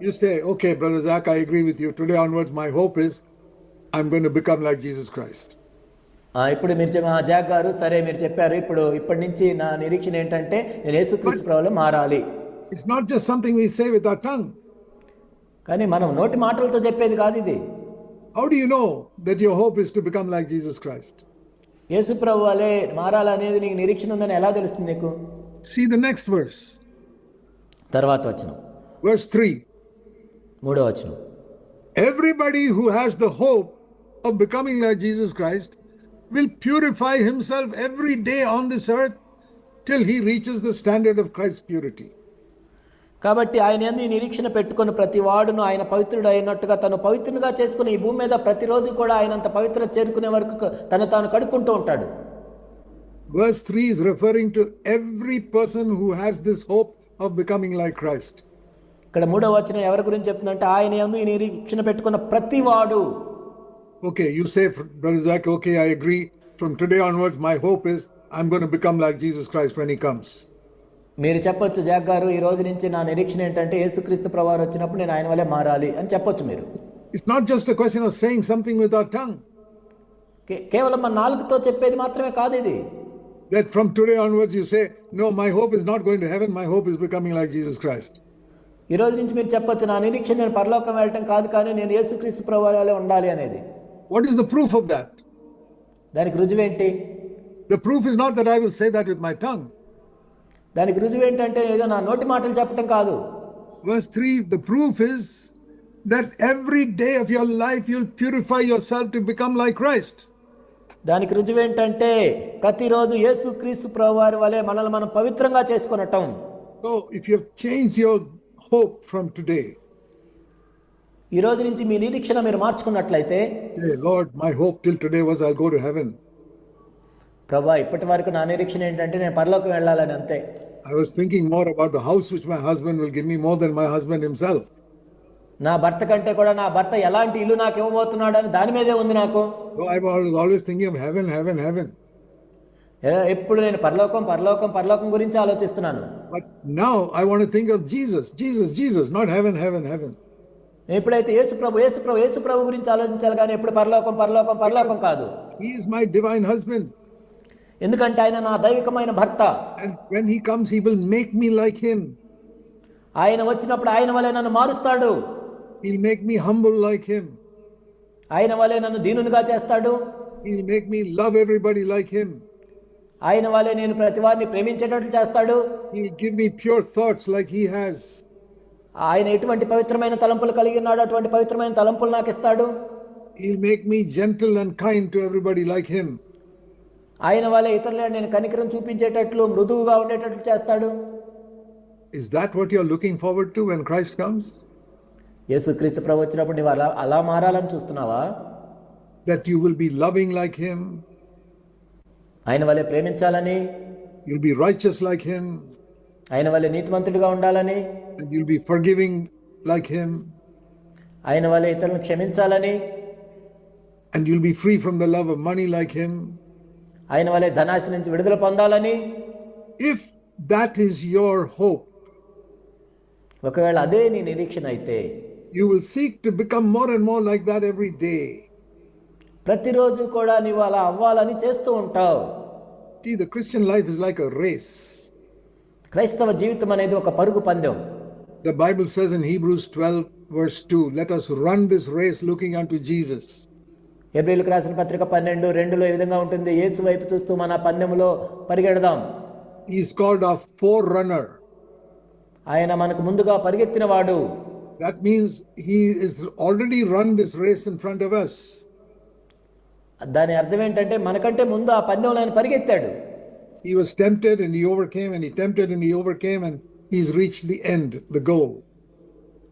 You say, okay, brother Zac, I agree with you. Today onwards, my hope is I'm going to become like Jesus Christ. ఇప్పుడు మీరు జాక్ గారు, సరే మీరు చెప్పారు, ఇప్పటి నుంచి నా నిరీక్షణ ఏంటంటే నేను యేసుక్రీస్తు ప్రభువులో మారాలి. It's not just something we say with our tongue. కానీ మనం నోటి మాటలతో చెప్పేది కాదు ఇది. How do you know that your hope is to become like Jesus Christ? యేసు ప్రభు వలె మారాలనేది నీకు నిరీక్షణ ఉందని ఎలా తెలుస్తుంది నీకు? See the next verse. తర్వాత వచనం, Verse 3. మూడో వచనం. Everybody who has the hope of becoming like Jesus Christ will purify himself every day on this earth till he reaches the standard of Christ's purity. కాబట్టి ఆయన యందు ఈ నిరీక్షణ పెట్టుకుని ప్రతి వాడును ఆయన పవిత్రుడు అయినట్టుగా తను పవిత్రునిగా చేసుకుని ఈ భూమి మీద ప్రతిరోజు కూడా ఆయనంత పవిత్రత చేరుకునే వరకు తను తాను కడుక్కుంటూ ఉంటాడు. Verse 3 is referring to every person who has this hope of becoming like Christ. ఇక్కడ మూడో వచనం ఎవరి గురించి చెప్తుందంటే ఆయన యందు ఈ నిరీక్షణ పెట్టుకున్న ప్రతి వాడు. Okay, you say, Brother Zac, okay, I agree. From today onwards, my hope is I'm going to become like Jesus Christ when he comes. మీరు చెప్పొచ్చు, జాక్ గారు ఈ రోజు నుంచి నా నిరీక్షణ ఏంటంటే యేసుక్రీస్తు ప్రభువారు వచ్చినప్పుడు నేను ఆయన వలె మారాలి అని చెప్పొచ్చు మీరు. It's not just a question of saying something with our tongue. కేవలం మన నాలుకతో చెప్పేది మాత్రమే కాదు ఇది. That from today onwards you say, no, my hope is not going to heaven, my hope is becoming like Jesus Christ. ఈ రోజు నుంచి మీరు చెప్పొచ్చు, నా నిరీక్షణ నేను పరలోకం వెళ్ళటం కాదు, కానీ నేను యేసుక్రీస్తు ప్రభువారి వలె ఉండాలి అనేది. What is the proof of that? దానికి రుజువేంటి? The proof is not that I will say that with my tongue. దానికి రుజువు ఏంటంటే ఏదో నా నోటి మాటలు చెప్పటం కాదు. Verse 3, the proof is that every day of your life you'll purify yourself to become like Christ. దానికి రుజువు ఏంటంటే ప్రతిరోజు యేసుక్రీస్తు ప్రభువారి వలె మనల్ని మనం పవిత్రంగా చేసుకొనటం. So if you have changed your hope from today, ఈ రోజు నుంచి మీ నిరీక్షణ మీరు మార్చుకున్నట్లయితే, say, Lord, my hope till today was I'll go to heaven. ప్రభువా, ఇప్పటి వరకు నా నిరీక్షణ ఏంటంటే నేను పరలోకం వెళ్ళాలని అంతే. I was thinking more about the house which my husband will give me more than my husband himself. నా భర్త కంటే కూడా నా భర్త ఎలాంటి ఇల్లు నాకు ఇవ్వబోతున్నాడు అని దాని మీదే ఉంది నాకు. So I was always thinking of heaven, heaven, heaven. ఎప్పుడు నేను పరలోకం పరలోకం పరలోకం గురించి ఆలోచిస్తున్నాను. But now I want to think of Jesus, Jesus, Jesus, not heaven, heaven, heaven. ఎప్పుడైతే యేసు ప్రభు యేసు ప్రభు యేసు ప్రభు గురించి ఆలోచించాలి, కానీ ఎప్పుడు పరలోకం పరలోకం పరలోకం కాదు. He is my divine husband. ఎందుకంటే ఆయన నా దైవికమైన భర్త. And when he comes, he will make me like him. ఆయన వచ్చినప్పుడు ఆయన వలె నన్ను మారుస్తాడు. He'll make me humble like him. ఆయన వలె నన్ను దీనునిగా చేస్తాడు. He'll make me love everybody like him. ఆయన వలె నేను ప్రతి వారిని ప్రేమించేటట్లు చేస్తాడు. He'll give me pure thoughts like he has. ఆయన ఎటువంటి పవిత్రమైన తలంపులు కలిగి ఉన్నాడు అటువంటి పవిత్రమైన తలంపులు నాకు ఇస్తాడు. He'll make me gentle and kind to everybody like him. ఆయన వలె ఇతరులను నేను కనికరం చూపించేటట్లు మృదువుగా ఉండేటట్లు చేస్తాడు. Is that what you're looking forward to when Christ comes? యేసుక్రీస్తు ప్రభు వచ్చినప్పుడు నీవు అలా మారాలని చూస్తున్నావా? That you will be loving like him. ఆయన వలె ప్రేమించాలని. You'll be righteous like him. ఆయన వలె నీతిమంతుడిగా ఉండాలని. And you'll be forgiving like him. ఆయన వలె ఇతరులను క్షమించాలని. And you'll be free from the love of money like him. ఆయన వలె ధనాశ నుంచి విడుదల పొందాలని. If that is your hope, ఒకవేళ అదే నీ నిరీక్షణ అయితే, you will seek to become more and more like that every day. ప్రతిరోజు కూడా నీవు అలా అవ్వాలని చేస్తూ ఉంటావు. See, the Christian life is like a race. క్రైస్తవ జీవితం అనేది ఒక పరుగు పందెం. The Bible says in Hebrews 12 verse 2, let us run this race looking unto Jesus. హెబ్రీయులకు రాసిన పత్రిక 12:2 ఈ విధంగా ఉంటుంది, యేసు వైపు చూస్తూ మన పందెములో పరిగెడదాం. He is called a forerunner. ఆయన మనకు ముందుగా పరిగెత్తిన వాడు. That means he is already run this race in front of us. దాని అర్థం ఏంటంటే మనకంటే ముందు ఆ పందెంలో ఆయన పరిగెత్తాడు. He was tempted and he overcame, and he tempted and he overcame, and he's reached the end, the goal.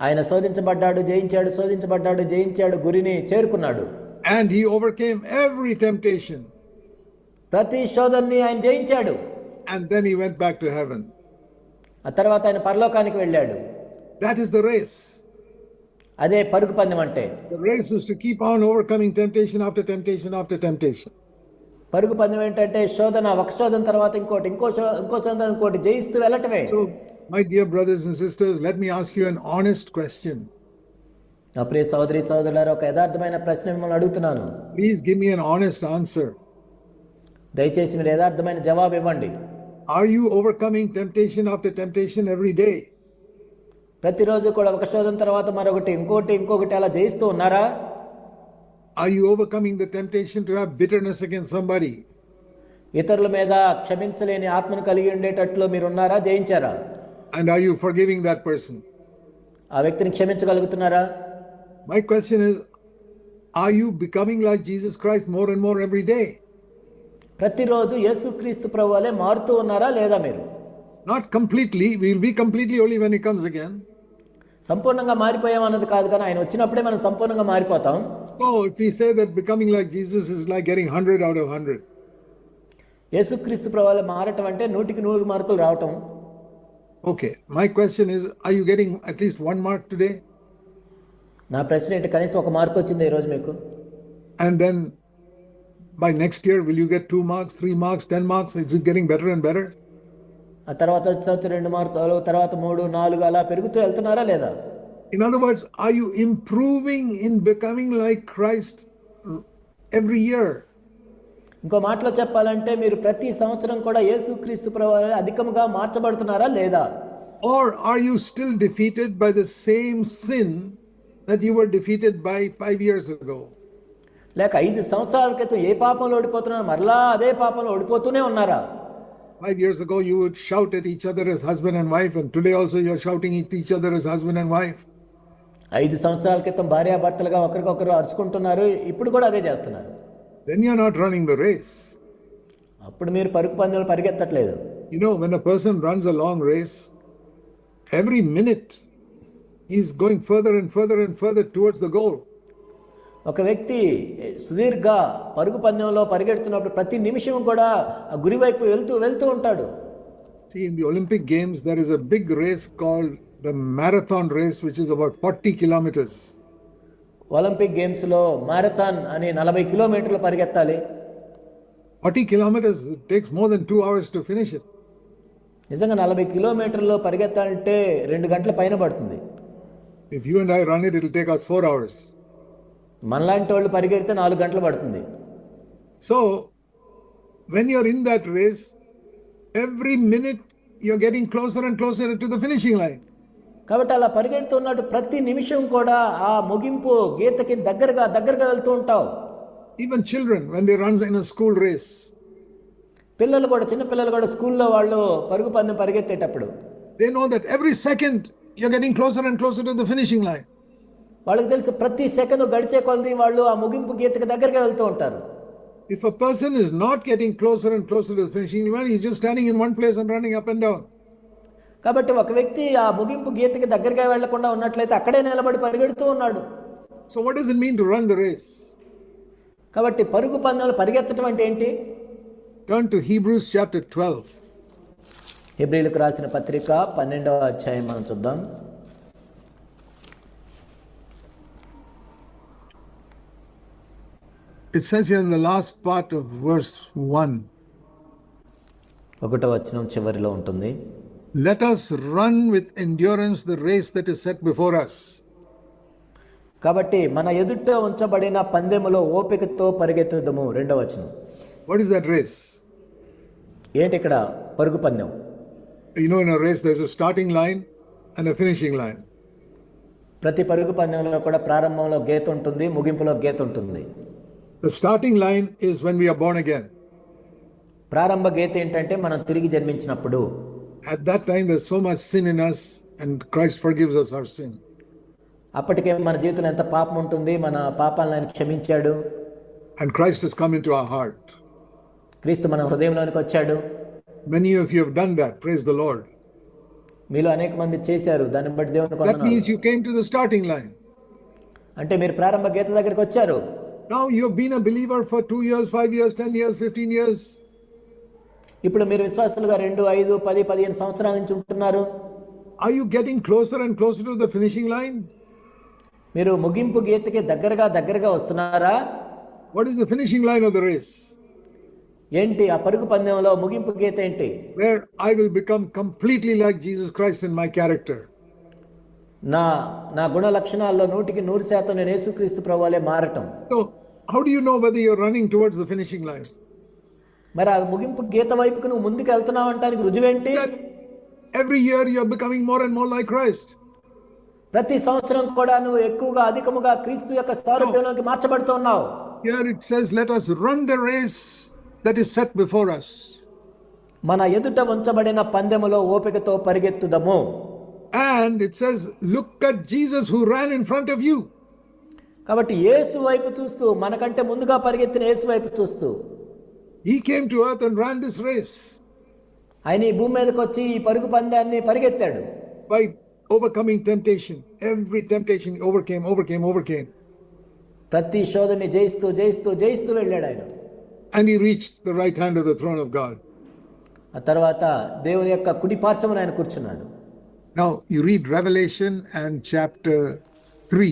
ఆయన శోధించబడ్డాడు, జయించాడు, శోధించబడ్డాడు, జయించాడు, గురిని చేరుకున్నాడు. And he overcame every temptation. ప్రతి శోధనని ఆయన జయించాడు. And then he went back to heaven. ఆ తర్వాత ఆయన పరలోకానికి వెళ్ళాడు. That is the race. అదే పరుగు పందెం అంటే. The race is to keep on overcoming temptation after temptation after temptation. పరుగు పందెం ఏంటంటే శోధన, ఒక శోధన తర్వాత ఇంకోటి, ఇంకో శోధన ఇంకోటి జయిస్తూ వెళ్ళటమే. So, my dear brothers and sisters, let me ask you an honest question. నా ప్రియ సహోదరి సహోదరులారా, ఒక యథార్థమైన ప్రశ్న మిమ్మల్ని అడుగుతున్నాను. Please give me an honest answer. దయచేసి మీరు యథార్థమైన జవాబు ఇవ్వండి. Are you overcoming temptation after temptation every day? ప్రతిరోజు కూడా ఒక శోధన తర్వాత మరొకటి, ఇంకొకటి అలా జయిస్తూ ఉన్నారా? Are you overcoming the temptation to have bitterness against somebody? ఇతరుల మీద క్షమించలేని ఆత్మను కలిగి ఉండేటట్లు మీరున్నారా, జయించారా? And are you forgiving that person? ఆ వ్యక్తిని క్షమించగలుగుతున్నారా? My question is, are you becoming like Jesus Christ more and more every day? ప్రతిరోజు యేసుక్రీస్తు ప్రభువులే మారుతూ ఉన్నారా లేదా మీరు? Not completely. We will be completely only when he comes again. సంపూర్ణంగా మారిపోయాం అన్నది కాదు, కానీ ఆయన వచ్చినప్పుడే మనం సంపూర్ణంగా మారిపోతాం. So if we say that becoming like Jesus is like getting 100 out of 100. యేసుక్రీస్తు ప్రభువులే మారటం అంటే 100కి 100 మార్కులు రావటం. Okay, my question is, are you getting at least 1 mark today? నా ప్రశ్న ఏంటి, కనీసం 1 మార్క్ వచ్చింది ఈ రోజు మీకు? And then by next year will you get 2 marks, 3 marks, 10 marks? Is it getting better and better? ఆ తర్వాత వచ్చే సంవత్సరం 2 మార్కులు, తర్వాత 3, 4 అలా పెరుగుతూ వెళ్తున్నారా లేదా? In other words, are you improving in becoming like Christ every year? ఇంకో మాటలో చెప్పాలంటే మీరు ప్రతి సంవత్సరం కూడా యేసుక్రీస్తు ప్రభువులే అధికముగా మార్చబడుతున్నారా లేదా? Or are you still defeated by the same sin that you were defeated by 5 years ago? లేక 5 సంవత్సరాల క్రితం ఏ పాపంలో ఓడిపోతున్నారు, మరలా అదే పాపంలో ఓడిపోతూనే ఉన్నారా? 5 years ago you would shout at each other as husband and wife, and today also you're shouting at each other as husband and wife. 5 సంవత్సరాల క్రితం భార్యాభర్తలుగా ఒకరికొకరు అరుచుకుంటున్నారు, ఇప్పుడు కూడా అదే చేస్తున్నారు. Then you're not running the race. అప్పుడు మీరు పరుగు పందెంలు పరిగెత్తట్లేదు. You know, when a person runs a long race, every minute he's going further and further and further towards the goal. ఒక వ్యక్తి సుదీర్ఘ పరుగు పందెంలో పరిగెడుతున్నప్పుడు ప్రతి నిమిషం కూడా ఆ గురి వైపు వెళ్తూ ఉంటాడు. See, in the Olympic Games there is a big race called the marathon race, which is about 40 kilometers. Olympic గేమ్స్లో మారథాన్ అని 40 కిలోమీటర్లు పరిగెత్తాలి. 40 kilometers, it takes more than 2 hours to finish it. నిజంగా 40 కిలోమీటర్లు పరిగెత్తాలంటే 2 గంటల పైన పడుతుంది. If you and I run it, it'll take us 4 hours. మనలాంటి వాళ్ళు పరిగెడితే 4 గంటలు పడుతుంది. So, when you're in that race, every minute you're getting closer and closer to the finishing line. కాబట్టి అలా పరిగెడుతున్నట్టు ప్రతి నిమిషం కూడా ఆ ముగింపు గీతకి దగ్గరగా వెళ్తూ ఉంటావు. Even children, when they run in a school race, పిల్లలు కూడా, చిన్న పిల్లలు కూడా స్కూల్లో వాళ్ళు పరుగు పందెం పరిగెత్తేటప్పుడు they know that every second you're getting closer and closer to the finishing line. వాళ్ళకి తెలుసు ప్రతి సెకండ్ గడిచే కొలది వాళ్ళు ఆ ముగింపు గీతకి దగ్గరగా వెళ్తూ ఉంటారు. If a person is not getting closer and closer to the finishing line, he's just standing in one place and running up and down. కాబట్టి ఒక వ్యక్తి ఆ ముగింపు గీతకి దగ్గరగా వెళ్లకుండా ఉన్నట్లయితే అక్కడే నిలబడి పరిగెడుతూ ఉన్నాడు. So what does it mean to run the race? కాబట్టి పరుగు పందెంలు పరిగెత్తడం అంటే ఏంటి? Turn to Hebrews chapter 12. హెబ్రీయులకు రాసిన పత్రిక 12వ అధ్యాయం మనం చూద్దాం. It says here in the last part of verse 1. 1వ వచనం చివరిలో ఉంటుంది. Let us run with endurance the race that is set before us. కాబట్టి మన ఎదుట ఉంచబడిన పందెములో ఓపికతో పరిగెత్తుదము. 2వ వచనం. What is that race? ఏంటి ఇక్కడ పరుగు పందెం? You know, in a race there's a starting line and a finishing line. ప్రతి పరుగు పందెంలో కూడా ప్రారంభంలో గీత ఉంటుంది, ముగింపులో గీత ఉంటుంది. The starting line is when we are born again. ప్రారంభ గీత ఏంటంటే మనం తిరిగి జన్మించినప్పుడు. At that time there's so much sin in us and Christ forgives us our sin. అప్పటికే మన జీవితంలో ఎంత పాపం ఉంటుంది, మన పాపాలను ఆయన క్షమించాడు. And Christ has come into our heart. క్రీస్తు మన హృదయంలోనికి వచ్చాడు. Many of you have done that, praise the Lord. మీలో అనేక మంది చేశారు, దాన్ని బట్టి దేవునికి That means వందనాలు. you came to the starting line. అంటే మీరు ప్రారంభ గీత దగ్గరికి వచ్చారు. Now you have been a believer for 2 years, 5 years, 10 years, 15 years. ఇప్పుడు మీరు విశ్వాసులుగా 2, 5, 10, 15 సంవత్సరాల నుంచి ఉంటున్నారు. Are you getting closer and closer to the finishing line? మీరు ముగింపు గీతకి దగ్గరగా వస్తున్నారా? What is the finishing line of the race? ఏంటి ఆ పరుగు పందెంలో ముగింపు గీత ఏంటి? Where I will become completely like Jesus Christ in my character. నా గుణ లక్షణాల్లో 100% నేను యేసుక్రీస్తు ప్రభువులే మారటం. So, how do you know whether you're running towards the finishing line? మరి ఆ ముగింపు గీత వైపుకు నువ్వు ముందుకు వెళ్తున్నావు అంటానికి రుజువేంటి? Every year you're becoming more and more like Christ. ప్రతి సంవత్సరం కూడా నువ్వు ఎక్కువగా అధికముగా క్రీస్తు యొక్క సారూప్యంలోకి మార్చబడుతున్నావు. Here it says, let us run the race that is set before us. మన ఎదుట ఉంచబడిన పందెములో ఓపికతో పరిగెత్తుదము. And it says, look at Jesus who ran in front of you. కాబట్టి యేసు వైపు చూస్తూ, మనకంటే ముందుగా పరిగెత్తిన యేసు వైపు చూస్తూ, he came to earth and ran this race. ఆయన ఈ భూమి మీదకి వచ్చి ఈ పరుగు పందాన్ని పరిగెత్తాడు. By overcoming temptation, every temptation overcame. ప్రతి శోధనని జయిస్తూ వెళ్ళాడు ఆయన. And he reached the right hand of the throne of God. ఆ తర్వాత దేవుని యొక్క కుడి పార్శ్వమున ఆయన కూర్చున్నాడు. Now you read Revelation and chapter 3.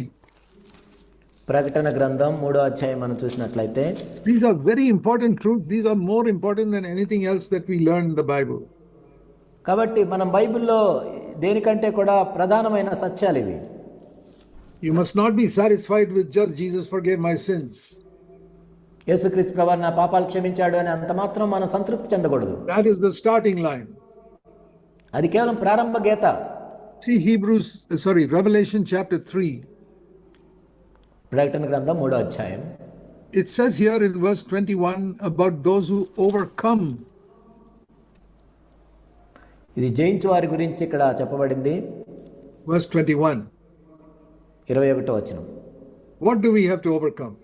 ప్రకటన గ్రంథం 3వ అధ్యాయం మనం చూసినట్లయితే, these are very important truths. These are more important than anything else that we learn in the Bible. కాబట్టి మనం బైబిల్లో దేనికంటే కూడా ప్రధానమైన సత్యాలు ఇవి. You must not be satisfied with just Jesus forgave my sins. యేసుక్రీస్తు ప్రభువు నా పాపాలు క్షమించాడు అని అంత మాత్రం మనం సంతృప్తి చెందకూడదు. That is the starting line. అది కేవలం ప్రారంభ గీత. See Revelation chapter 3. ప్రకటన గ్రంథం 3వ అధ్యాయం. It says here in verse 21 about those who overcome. ఇది జయించు వారి గురించి ఇక్కడ చెప్పబడింది. Verse 21. 21వ వచనం. What do we have to overcome?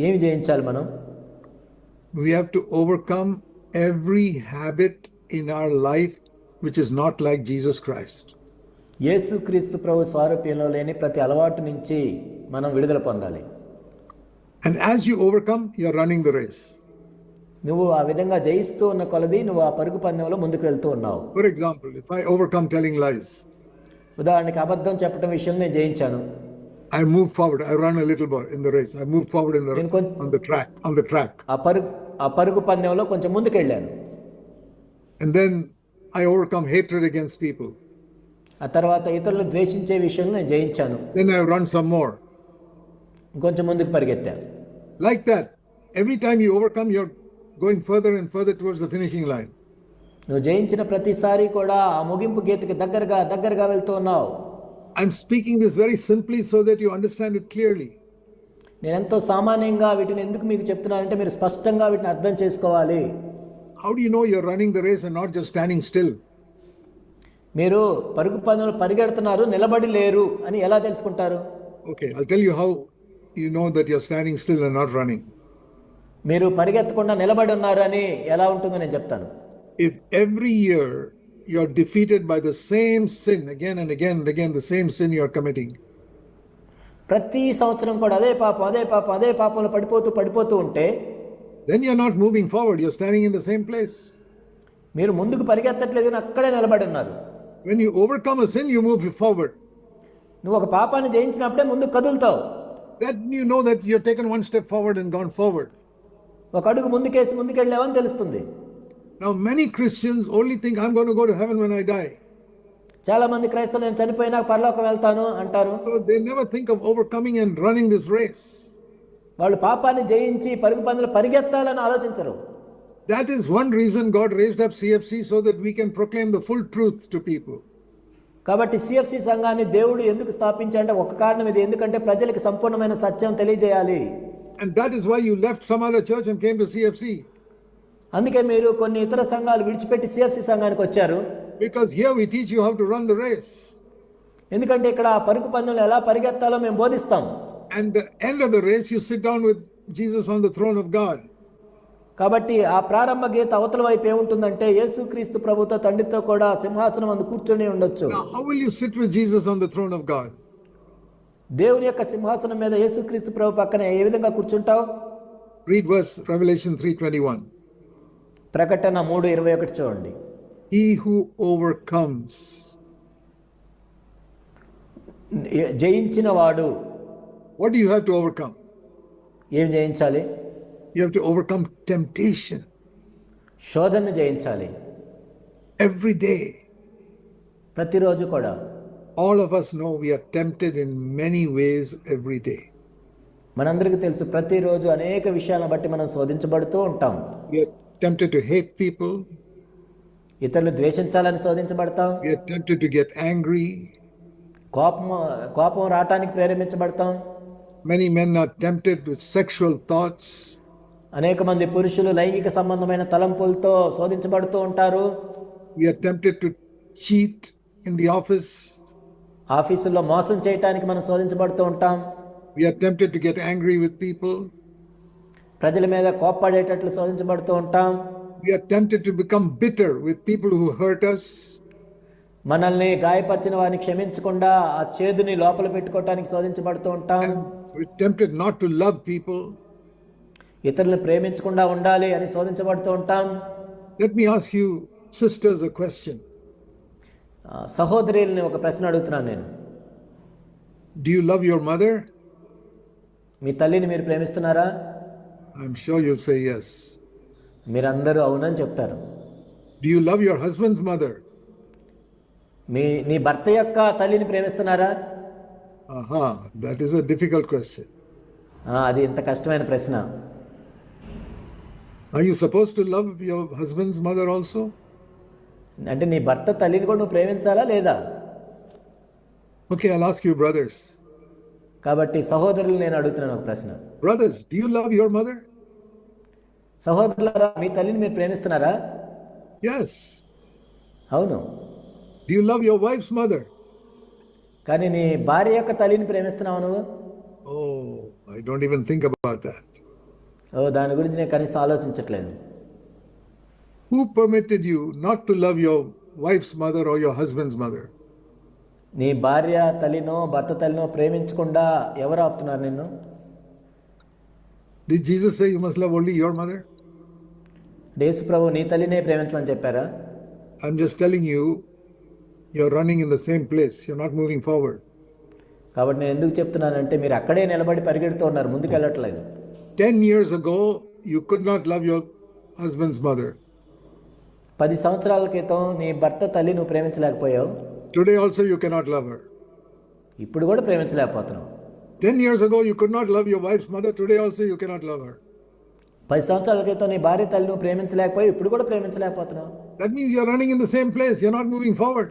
ఏమి జయించాలి మనం? We have to overcome every habit in our life which is not like Jesus Christ. యేసుక్రీస్తు ప్రభు స్వరూపంలో లేని ప్రతి అలవాటు నుంచి మనం విడుదల పొందాలి. And as you overcome, you are running the race. నువ్వు ఆ విధంగా జయిస్తూ ఉన్న కొలది నువ్వు ఆ పరుగు పందెంలో ముందుకు వెళ్తూ ఉన్నావు. For example, if I overcome telling lies, ఉదాహరణకి అబద్ధం చెప్పడం విషయంలో నేను జయించాను. I move forward. I run a little more in the race. I move forward on the track. ఆ పరుగు పందెంలో కొంచెం ముందుకు వెళ్ళాను. And then I overcome hatred against people. ఆ తర్వాత ఇతరులు ద్వేషించే విషయంలో నేను జయించాను. Then I run some more. ఇంకొంచెం ముందుకు పరిగెత్తాను. Like that, every time you overcome, you're going further and further towards the finishing line. నువ్వు జయించిన ప్రతిసారి కూడా ఆ ముగింపు గీతకి దగ్గరగా వెళ్తూ ఉన్నావు. I'm speaking this very simply so that you understand it clearly. నేను ఎంతో సామాన్యంగా వీటిని ఎందుకు మీకు చెప్తున్నానంటే మీరు స్పష్టంగా వీటిని అర్థం చేసుకోవాలి. How do you know you're running the race and not just standing still? మీరు పరుగు పందెంలో పరిగెడుతున్నారు, నిలబడి లేరు అని ఎలా తెలుసుకుంటారు? Okay, I'll tell you how you know that you're standing still and not running. మీరు పరిగెత్తకుండా నిలబడి ఉన్నారు అని ఎలా ఉంటుందో నేను చెప్తాను. If every year you're defeated by the same sin again and again, the same sin you're committing. ప్రతి సంవత్సరం కూడా అదే పాపంలో పడిపోతూ ఉంటే, then you're not moving forward, you're standing in the same place. మీరు ముందుకు పరిగెత్తట్లేదు, అక్కడే నిలబడి ఉన్నారు. When you overcome a sin, you move forward. నువ్వు ఒక పాపాన్ని జయించినప్పుడే ముందుకు కదులుతావు. That you know that you've taken one step forward and gone forward. ఒక అడుగు ముందుకెళ్ళావని తెలుస్తుంది. Now many Christians only think I'm going to go to heaven when I die. చాలా మంది క్రైస్తవులు నేను చనిపోయినాక పరలోకం వెళ్తాను అంటారు. So they never think of overcoming and running this race. వాళ్ళు పాపాన్ని జయించి పరుగు పందెంలో పరిగెత్తాలని ఆలోచించరు. That is one reason God raised up CFC, so that we can proclaim the full truth to people. కాబట్టి సిఎఫ్సి సంఘాన్ని దేవుడు ఎందుకు స్థాపించాడంటే ఒక కారణం ఇది, ఎందుకంటే ప్రజలకు సంపూర్ణమైన సత్యం తెలియజేయాలి. And that is why you left some other church and came to CFC. అందుకే మీరు కొన్ని ఇతర సంఘాలు విడిచిపెట్టి సిఎఫ్సి సంఘానికి వచ్చారు. Because here we teach you how to run the race. ఎందుకంటే ఇక్కడ పరుగు పందెంలో ఎలా పరిగెత్తాలో మేము బోధిస్తాం. And the end of the race you sit down with Jesus on the throne of God. కాబట్టి ఆ ప్రారంభ గీత అవతల వైపు ఏముంటుందంటే యేసుక్రీస్తు ప్రభుతో తండ్రితో కూడా సింహాసనం అందు కూర్చొని ఉండొచ్చు. Now how will you sit with Jesus on the throne of God? దేవుని యొక్క సింహాసనం మీద యేసుక్రీస్తు ప్రభు పక్కన ఏ విధంగా కూర్చుంటావు? Read verse Revelation 3:21. ప్రకటన 3:21 చూడండి. He who overcomes. జయించిన వాడు. What do you have to overcome? ఏం జయించాలి? You have to overcome temptation. శోధనను జయించాలి. Every day. ప్రతిరోజు కూడా. All of us know we are tempted in many ways every day. మనందరికీ తెలుసు ప్రతిరోజు అనేక విషయాలను బట్టి మనం శోధించబడుతూ ఉంటాం. We are tempted to hate people. ఇతరులు ద్వేషించాలని శోధించబడతాం. We are tempted to get angry. కోపం రావటానికి ప్రేరేపించబడతాం. Many men are tempted with sexual thoughts. అనేక మంది పురుషులు లైంగిక సంబంధమైన తలంపులతో శోధించబడుతూ ఉంటారు. We are tempted to cheat in the office. ఆఫీసుల్లో మోసం చేయటానికి మనం శోధించబడుతూ ఉంటాం. We are tempted to get angry with people. ప్రజల మీద కోప్పడేటట్లు శోధించబడుతూ ఉంటాం. We are tempted to become bitter with people who hurt us. మనల్ని గాయపరిచిన వారిని క్షమించకుండా ఆ చేదుని లోపల పెట్టుకోవటానికి శోధించబడుతూ ఉంటాం. We're tempted not to love people. ఇతరులను ప్రేమించకుండా ఉండాలి అని శోధించబడుతూ ఉంటాం. Let me ask you sisters a question. సహోదరుల్ని ఒక ప్రశ్న అడుగుతున్నాను నేను. Do you love your mother? మీ తల్లిని మీరు ప్రేమిస్తున్నారా? I'm sure you'll say yes. మీరందరూ అవునని చెప్తారు. Do you love your husband's mother? నీ భర్త యొక్క తల్లిని ప్రేమిస్తున్నారా? That is a difficult question. అది ఇంత కష్టమైన ప్రశ్న. Are you supposed to love your husband's mother also? అంటే నీ భర్త తల్లిని కూడా నువ్వు ప్రేమించాలా లేదా? Okay, I'll ask you brothers. కాబట్టి సహోదరులు నేను అడుగుతున్నాను ఒక ప్రశ్న. Brothers, do you love your mother? సహోదరులారా మీ తల్లిని మీరు ప్రేమిస్తున్నారా? Yes. అవును. Do you love your wife's mother? కానీ నీ భార్య యొక్క తల్లిని ప్రేమిస్తున్నావు నువ్వు? Oh, I don't even think about that. దాని గురించి నేను కనీసం ఆలోచించట్లేదు. Who permitted you not to love your wife's mother or your husband's mother? నీ భార్య తల్లినో భర్త తల్లినో ప్రేమించకుండా ఎవరు ఆపుతున్నారు నిన్ను? Did Jesus say you must love only your mother? యేసు ప్రభు నీ తల్లినే ప్రేమించమని చెప్పారా? I'm just telling you, you're running in the same place. You're not moving forward. కాబట్టి నేను ఎందుకు చెప్తున్నానంటే మీరు అక్కడే నిలబడి పరిగెడుతూ ఉన్నారు, ముందుకు వెళ్ళట్లేదు. 10 years ago, you could not love your husband's mother. 10 సంవత్సరాల క్రితం నీ భర్త తల్లి నువ్వు ప్రేమించలేకపోయావు. Today also you cannot love her. ఇప్పుడు కూడా ప్రేమించలేకపోతున్నావు. 10 years ago, you could not love your wife's mother. Today also you cannot love her. 10 సంవత్సరాల క్రితం నీ భార్య తల్లి నువ్వు ప్రేమించలేకపోయావు, ఇప్పుడు కూడా ప్రేమించలేకపోతున్నావు. That means you're running in the same place. You're not moving forward.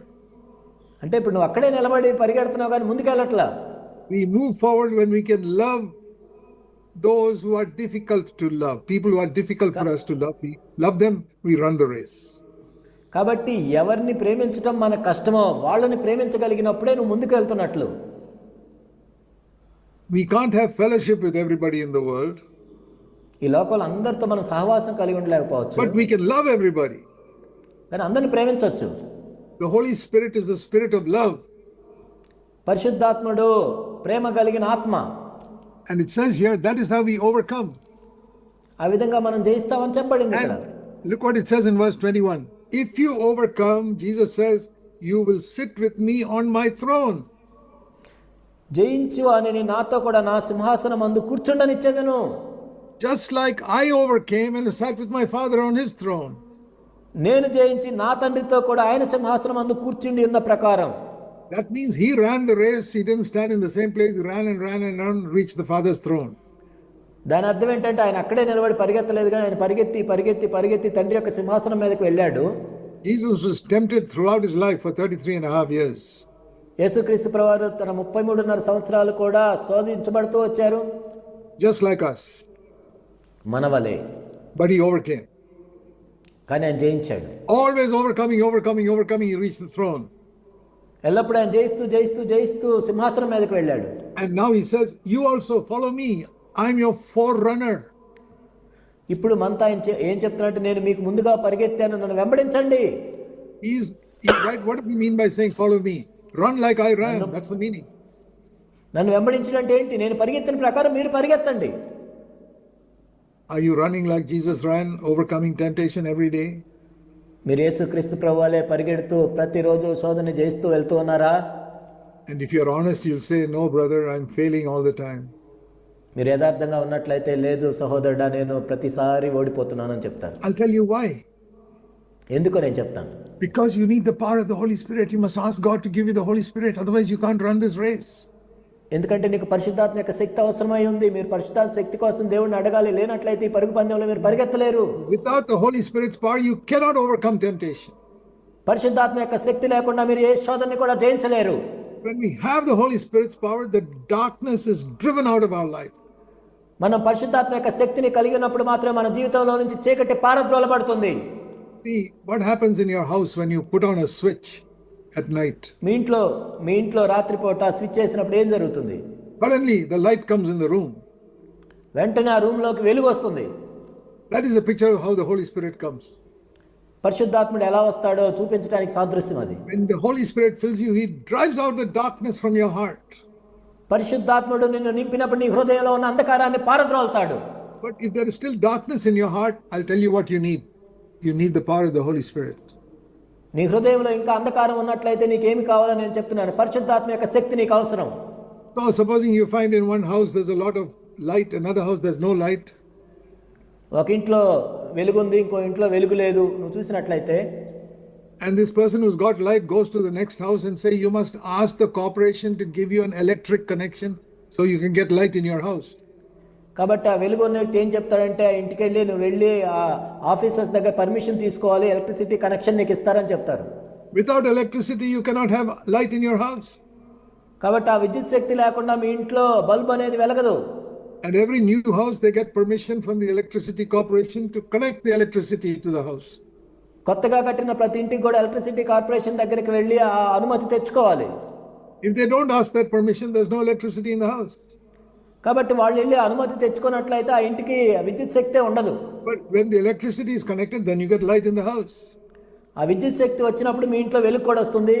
అంటే ఇప్పుడు నువ్వు అక్కడే నిలబడి పరిగెడుతున్నావు కానీ ముందుకు వెళ్ళట్లా. We move forward when we can love those who are difficult to love. People who are difficult for us to love. We love them, we run the race. కాబట్టి ఎవరిని ప్రేమించడం మన కష్టమో వాళ్ళని ప్రేమించగలిగినప్పుడే నువ్వు ముందుకు వెళ్తున్నట్లు. We can't have fellowship with everybody in the world. ఈ లోకంలో అందరితో మనం సహవాసం కలిగి ఉండలేకపోవచ్చు. But we can love everybody. కానీ అందరిని ప్రేమించవచ్చు. The Holy Spirit is the spirit of love. పరిశుద్ధాత్ముడు ప్రేమ కలిగిన ఆత్మ. And it says here, that is how we overcome. ఆ విధంగా మనం జయిస్తామని చెప్పబడింది ఇక్కడ. Look what it says in verse 21. If you overcome, Jesus says, you will sit with me on my throne. జయించు అని నాతో కూడా నా సింహాసనం అందు కూర్చుండనిచ్చేదను. Just like I overcame and sat with my Father on his throne. నేను జయించి నా తండ్రితో కూడా ఆయన సింహాసనం అందు కూర్చుండి ఉన్న ప్రకారం. That means he ran the race. He didn't stand in the same place. He ran and reached the Father's throne. దాని అర్థం ఏంటంటే ఆయన అక్కడే నిలబడి పరిగెత్తలేదు కానీ ఆయన పరిగెత్తి తండ్రి యొక్క సింహాసనం మీదకి వెళ్ళాడు. Jesus was tempted throughout his life for 33.5 years. యేసుక్రీస్తు ప్రభువారు తన 33.5 సంవత్సరాలు కూడా శోధించబడుతూ వచ్చారు. Just like us. మన వలే. But he overcame. కానీ ఆయన జయించాడు. Always overcoming, he reached the throne. ఎల్లప్పుడూ ఆయన జయిస్తూ సింహాసనం మీదకి వెళ్ళాడు. And now he says, you also follow me. I'm your forerunner. ఇప్పుడు మనతో ఆయన ఏం చెప్తున్నాడంటే నేను మీకు ముందుగా పరిగెత్తాను, నన్ను వెంబడించండి. He's right. What does he mean by saying follow me? Run like I ran. That's the meaning. నన్ను వెంబడించడం అంటే ఏంటి? నేను పరిగెత్తిన ప్రకారం మీరు పరిగెత్తండి. Are you running like Jesus ran, overcoming temptation every day? మీరు యేసుక్రీస్తు ప్రభువాలే పరిగెడుతూ ప్రతిరోజు శోధన జయిస్తూ వెళ్తూ ఉన్నారా? And if you're honest, you'll say, no brother, I'm failing all the time. మీరు యథార్థంగా ఉన్నట్లయితే లేదు సహోదరుడా నేను ప్రతిసారి ఓడిపోతున్నానని చెప్తాను. I'll tell you why. ఎందుకో నేను చెప్తాను. Because you need the power of the Holy Spirit. You must ask God to give you the Holy Spirit. Otherwise you can't run this race. ఎందుకంటే నీకు పరిశుద్ధాత్మ యొక్క శక్తి అవసరమై ఉంది. మీరు పరిశుద్ధాత్మ శక్తి కోసం దేవుడిని అడగాలి. లేనట్లయితే ఈ పరుగు పందెంలో మీరు పరిగెత్తలేరు. Without the Holy Spirit's power, you cannot overcome temptation. పరిశుద్ధాత్మ యొక్క శక్తి లేకుండా మీరు ఏ శోధనని కూడా జయించలేరు. When we have the Holy Spirit's power, the darkness is driven out of our life. మనం పరిశుద్ధాత్మ యొక్క శక్తిని కలిగి ఉన్నప్పుడు మాత్రమే మన జీవితంలో నుంచి చీకటి పారద్రోలబడుతుంది. See what happens in your house when you put on a switch at night. మీ ఇంట్లో రాత్రిపూట స్విచ్ చేసినప్పుడు ఏం జరుగుతుంది? Suddenly the light comes in the room. వెంటనే ఆ రూమ్లోకి వెలుగు వస్తుంది. That is a picture of how the Holy Spirit comes. పరిశుద్ధాత్ముడు ఎలా వస్తాడో చూపించడానికి సాదృశ్యం అది. When the Holy Spirit fills you, He drives out the darkness from your heart. పరిశుద్ధాత్ముడు నిన్ను నింపినప్పుడు నీ హృదయంలో ఉన్న అంధకారాన్ని పారద్రోలుతాడు. But if there is still darkness in your heart, I'll tell you what you need. You need the power of the Holy Spirit. నీ హృదయంలో ఇంకా అంధకారం ఉన్నట్లయితే నీకేమి కావాలో నేను చెప్తున్నాను. పరిశుద్ధాత్మ యొక్క శక్తి నీకు అవసరం. So supposing you find in one house there's a lot of light, another house there's no light. ఒక ఇంట్లో వెలుగు ఉంది, ఇంకో ఇంట్లో వెలుగు లేదు. నువ్వు చూసినట్లయితే and this person who's got light goes to the next house and say you must ask the corporation to give you an electric connection so you can get light in your house. కాబట్టి ఆ వెలుగు ఉన్న వ్యక్తి ఏం చెప్తాడంటే, ఆ ఇంటికి వెళ్ళి నువ్వు వెళ్ళి ఆ ఆఫీసర్స్ దగ్గర పర్మిషన్ తీసుకోవాలి, ఎలక్ట్రిసిటీ కనెక్షన్ నీకు ఇస్తారని చెప్తారు. Without electricity you cannot have light in your house. కాబట్టి ఆ విద్యుత్ శక్తి లేకుండా మీ ఇంట్లో బల్బ్ అనేది వెలగదు. And every new house they get permission from the electricity corporation to connect the electricity to the house. కొత్తగా కట్టిన ప్రతి ఇంటికి కూడా ఎలక్ట్రిసిటీ కార్పొరేషన్ దగ్గరికి వెళ్ళి ఆ అనుమతి తెచ్చుకోవాలి. If they don't ask that permission, there's no electricity in the house. కాబట్టి వాళ్ళు వెళ్ళి అనుమతి తెచ్చుకున్నట్లయితే ఆ ఇంటికి విద్యుత్ శక్తి ఉండదు. But when the electricity is connected, then you get light in the house. ఆ విద్యుత్ శక్తి వచ్చినప్పుడు మీ ఇంట్లో వెలుగు కూడా వస్తుంది.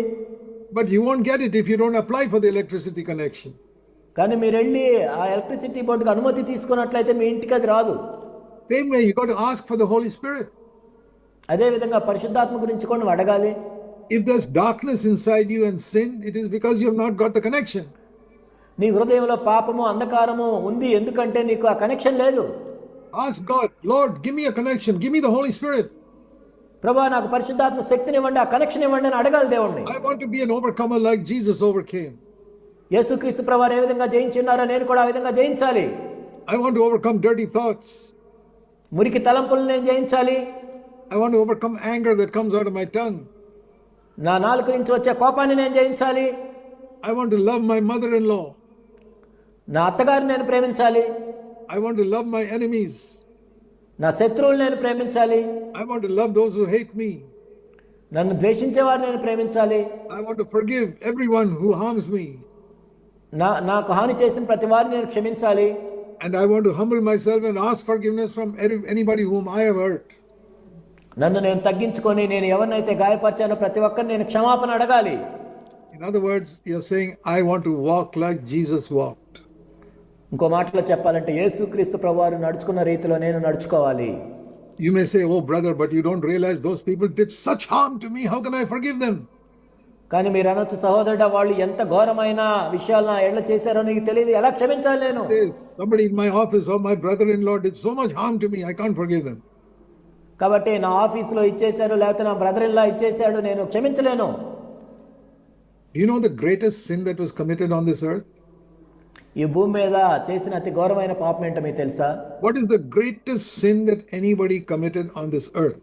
But you won't get it if you don't apply for the electricity connection. కానీ మీరు వెళ్ళి ఆ ఎలక్ట్రిసిటీ బోర్డుకి అనుమతి తీసుకున్నట్లయితే మీ ఇంటికి అది రాదు. Same way you got to ask for the Holy Spirit. అదే విధంగా పరిశుద్ధాత్మ గురించి కూడా నువ్వు అడగాలి. If there's darkness inside you and sin, it is because you have not got the connection. నీ హృదయంలో పాపము అంధకారము ఉంది, ఎందుకంటే నీకు ఆ కనెక్షన్ లేదు. Ask God, Lord, give me a connection, give me the Holy Spirit. ప్రభువా నాకు పరిశుద్ధాత్మ శక్తిని ఇవ్వండి, ఆ కనెక్షన్ ఇవ్వండి అని అడగాలి దేవుణ్ణి. I want to be an overcomer like Jesus overcame. యేసుక్రీస్తు ప్రభువారు ఏ విధంగా జయించున్నారో నేను కూడా ఆ విధంగా జయించాలి. I want to overcome dirty thoughts. మురికి తలంపులను నేను జయించాలి. I want to overcome anger that comes out of my tongue. నా నాలుక నుంచి వచ్చే కోపాన్ని నేను జయించాలి. I want to love my mother-in-law. నా అత్తగారిని నేను ప్రేమించాలి. I want to love my enemies. నా శత్రువులను నేను ప్రేమించాలి. I want to love those who hate me. నన్ను ద్వేషించే వారిని నేను ప్రేమించాలి. I want to forgive everyone who harms me. నాకు హాని చేసిన ప్రతి వారిని నేను క్షమించాలి. And I want to humble myself and ask forgiveness from anybody whom I have hurt. నన్ను నేను తగ్గించుకొని నేను ఎవరినైతే గాయపరిచానో ప్రతి ఒక్కరిని నేను క్షమాపణ అడగాలి. In other words, you're saying, I want to walk like Jesus walked. ఇంకో మాటలో చెప్పాలంటే యేసుక్రీస్తు ప్రభువారు నడుచుకున్న రీతిలో నేను నడుచుకోవాలి. You may say, oh brother, but you don't realize those people did such harm to me. How can I forgive them? కానీ మీరు అనొచ్చు, సహోదరుడా వాళ్ళు ఎంత ఘోరమైన విషయాలు నా ఎడల చేశారో నీకు తెలియదు, ఎలా క్షమించాలి నేను? Somebody in my office or my brother-in-law did so much harm to me, I can't forgive them. కాబట్టి నా ఆఫీసులో ఇచ్చేశారు, లేకపోతే నా బ్రదర్ ఇన్ లా ఇచ్చేశాడు, నేను క్షమించలేను. Do you know the greatest sin that was committed on this earth? ఈ భూమి మీద చేసిన అతి ఘోరమైన పాపం ఏంటో మీకు తెలుసా? What is the greatest sin that anybody committed on this earth?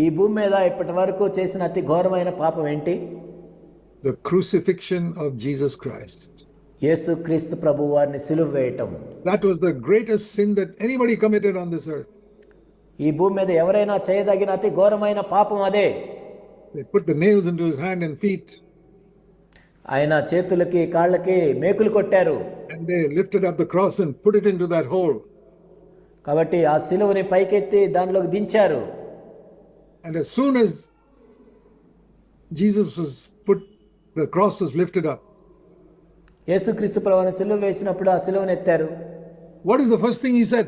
ఈ భూమి మీద ఇప్పటి వరకు చేసిన అతి ఘోరమైన పాపం ఏంటి? The crucifixion of Jesus Christ. యేసుక్రీస్తు ప్రభువారిని సిలువ వేయటం. That was the greatest sin that anybody committed on this earth. ఈ భూమి మీద ఎవరైనా చేయదగిన అతి ఘోరమైన పాపం అదే. They put the nails into his hand and feet. ఆయన చేతులకి కాళ్ళకి మేకులు కొట్టారు. And they lifted up the cross and put it into that hole. కాబట్టి ఆ సిలువని పైకెత్తి దానిలోకి దించారు. And as soon as Jesus was put, the cross was lifted up. యేసుక్రీస్తు ప్రభువుని సిలువ వేసినప్పుడు ఆ సిలువని ఎత్తారు. What is the first thing he said?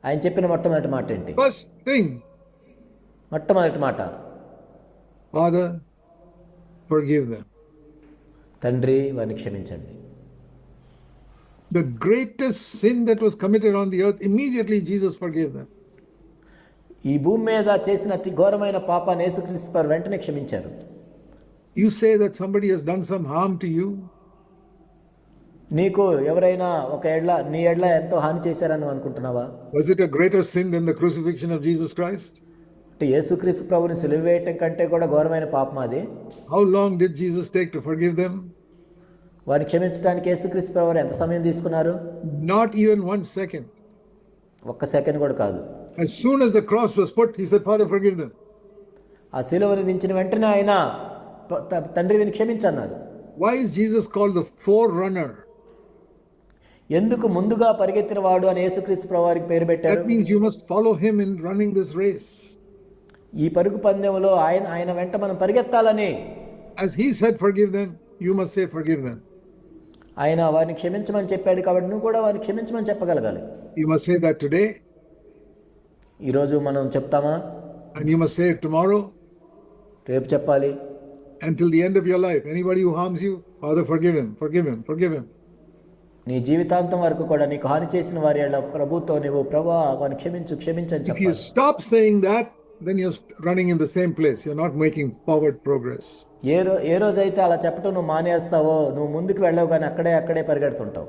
ఆయన చెప్పిన మొట్టమొదటి మాట ఏంటి? First thing. మొట్టమొదటి మాట, Father, forgive them. తండ్రి వారిని క్షమించండి. The greatest sin that was committed on the earth, immediately Jesus forgave them. ఈ భూమి మీద చేసిన అతి ఘోరమైన పాపాన్ని యేసుక్రీస్తు వారు వెంటనే క్షమించారు. You say that somebody has done some harm to you. నీకు ఎవరైనా నీ ఎడ్ల ఎంతో హాని చేశారని అనుకుంటున్నావా? Was it a greater sin than the crucifixion of Jesus Christ? యేసుక్రీస్తు ప్రభువుని సిలువ వేయటం కంటే కూడా ఘోరమైన పాపం అది. How long did Jesus take to forgive them? వారిని క్షమించడానికి యేసుక్రీస్తు ప్రభువారు ఎంత సమయం తీసుకున్నారు? Not even 1 second. ఒక్క సెకండ్ కూడా కాదు. As soon as the cross was put, he said, Father, forgive them. ఆ శిలువను దించిన వెంటనే ఆయన తండ్రి వీరిని క్షమించన్నారు. Why is Jesus called the forerunner? ఎందుకు ముందుగా పరిగెత్తిన వాడు అని యేసుక్రీస్తు ప్రభువారికి పేరు పెట్టారు? That means you must follow him in running this race. ఈ పరుగు పందెంలో ఆయన వెంట మనం పరిగెత్తాలని. As he said, forgive them, you must say, forgive them. ఆయన వారిని క్షమించమని చెప్పాడు కాబట్టి నువ్వు కూడా వారిని క్షమించమని చెప్పగలగాలి. You must say that today. ఈరోజు మనం చెప్తామా? And you must say it tomorrow. రేపు చెప్పాలి. Until the end of your life. Anybody who harms you, Father, forgive him, forgive him, forgive him. నీ జీవితాంతం వరకు కూడా నీకు హాని చేసిన వారి ప్రభుతో నువ్వు ప్రభువా వారిని క్షమించు అని చెప్పాలి. If you stop saying that, then you're running in the same place. You're not making forward progress. ఏ రోజైతే అలా చెప్పటం నువ్వు మానేస్తావో నువ్వు ముందుకు వెళ్ళవు కానీ అక్కడే పరిగెడుతుంటావు.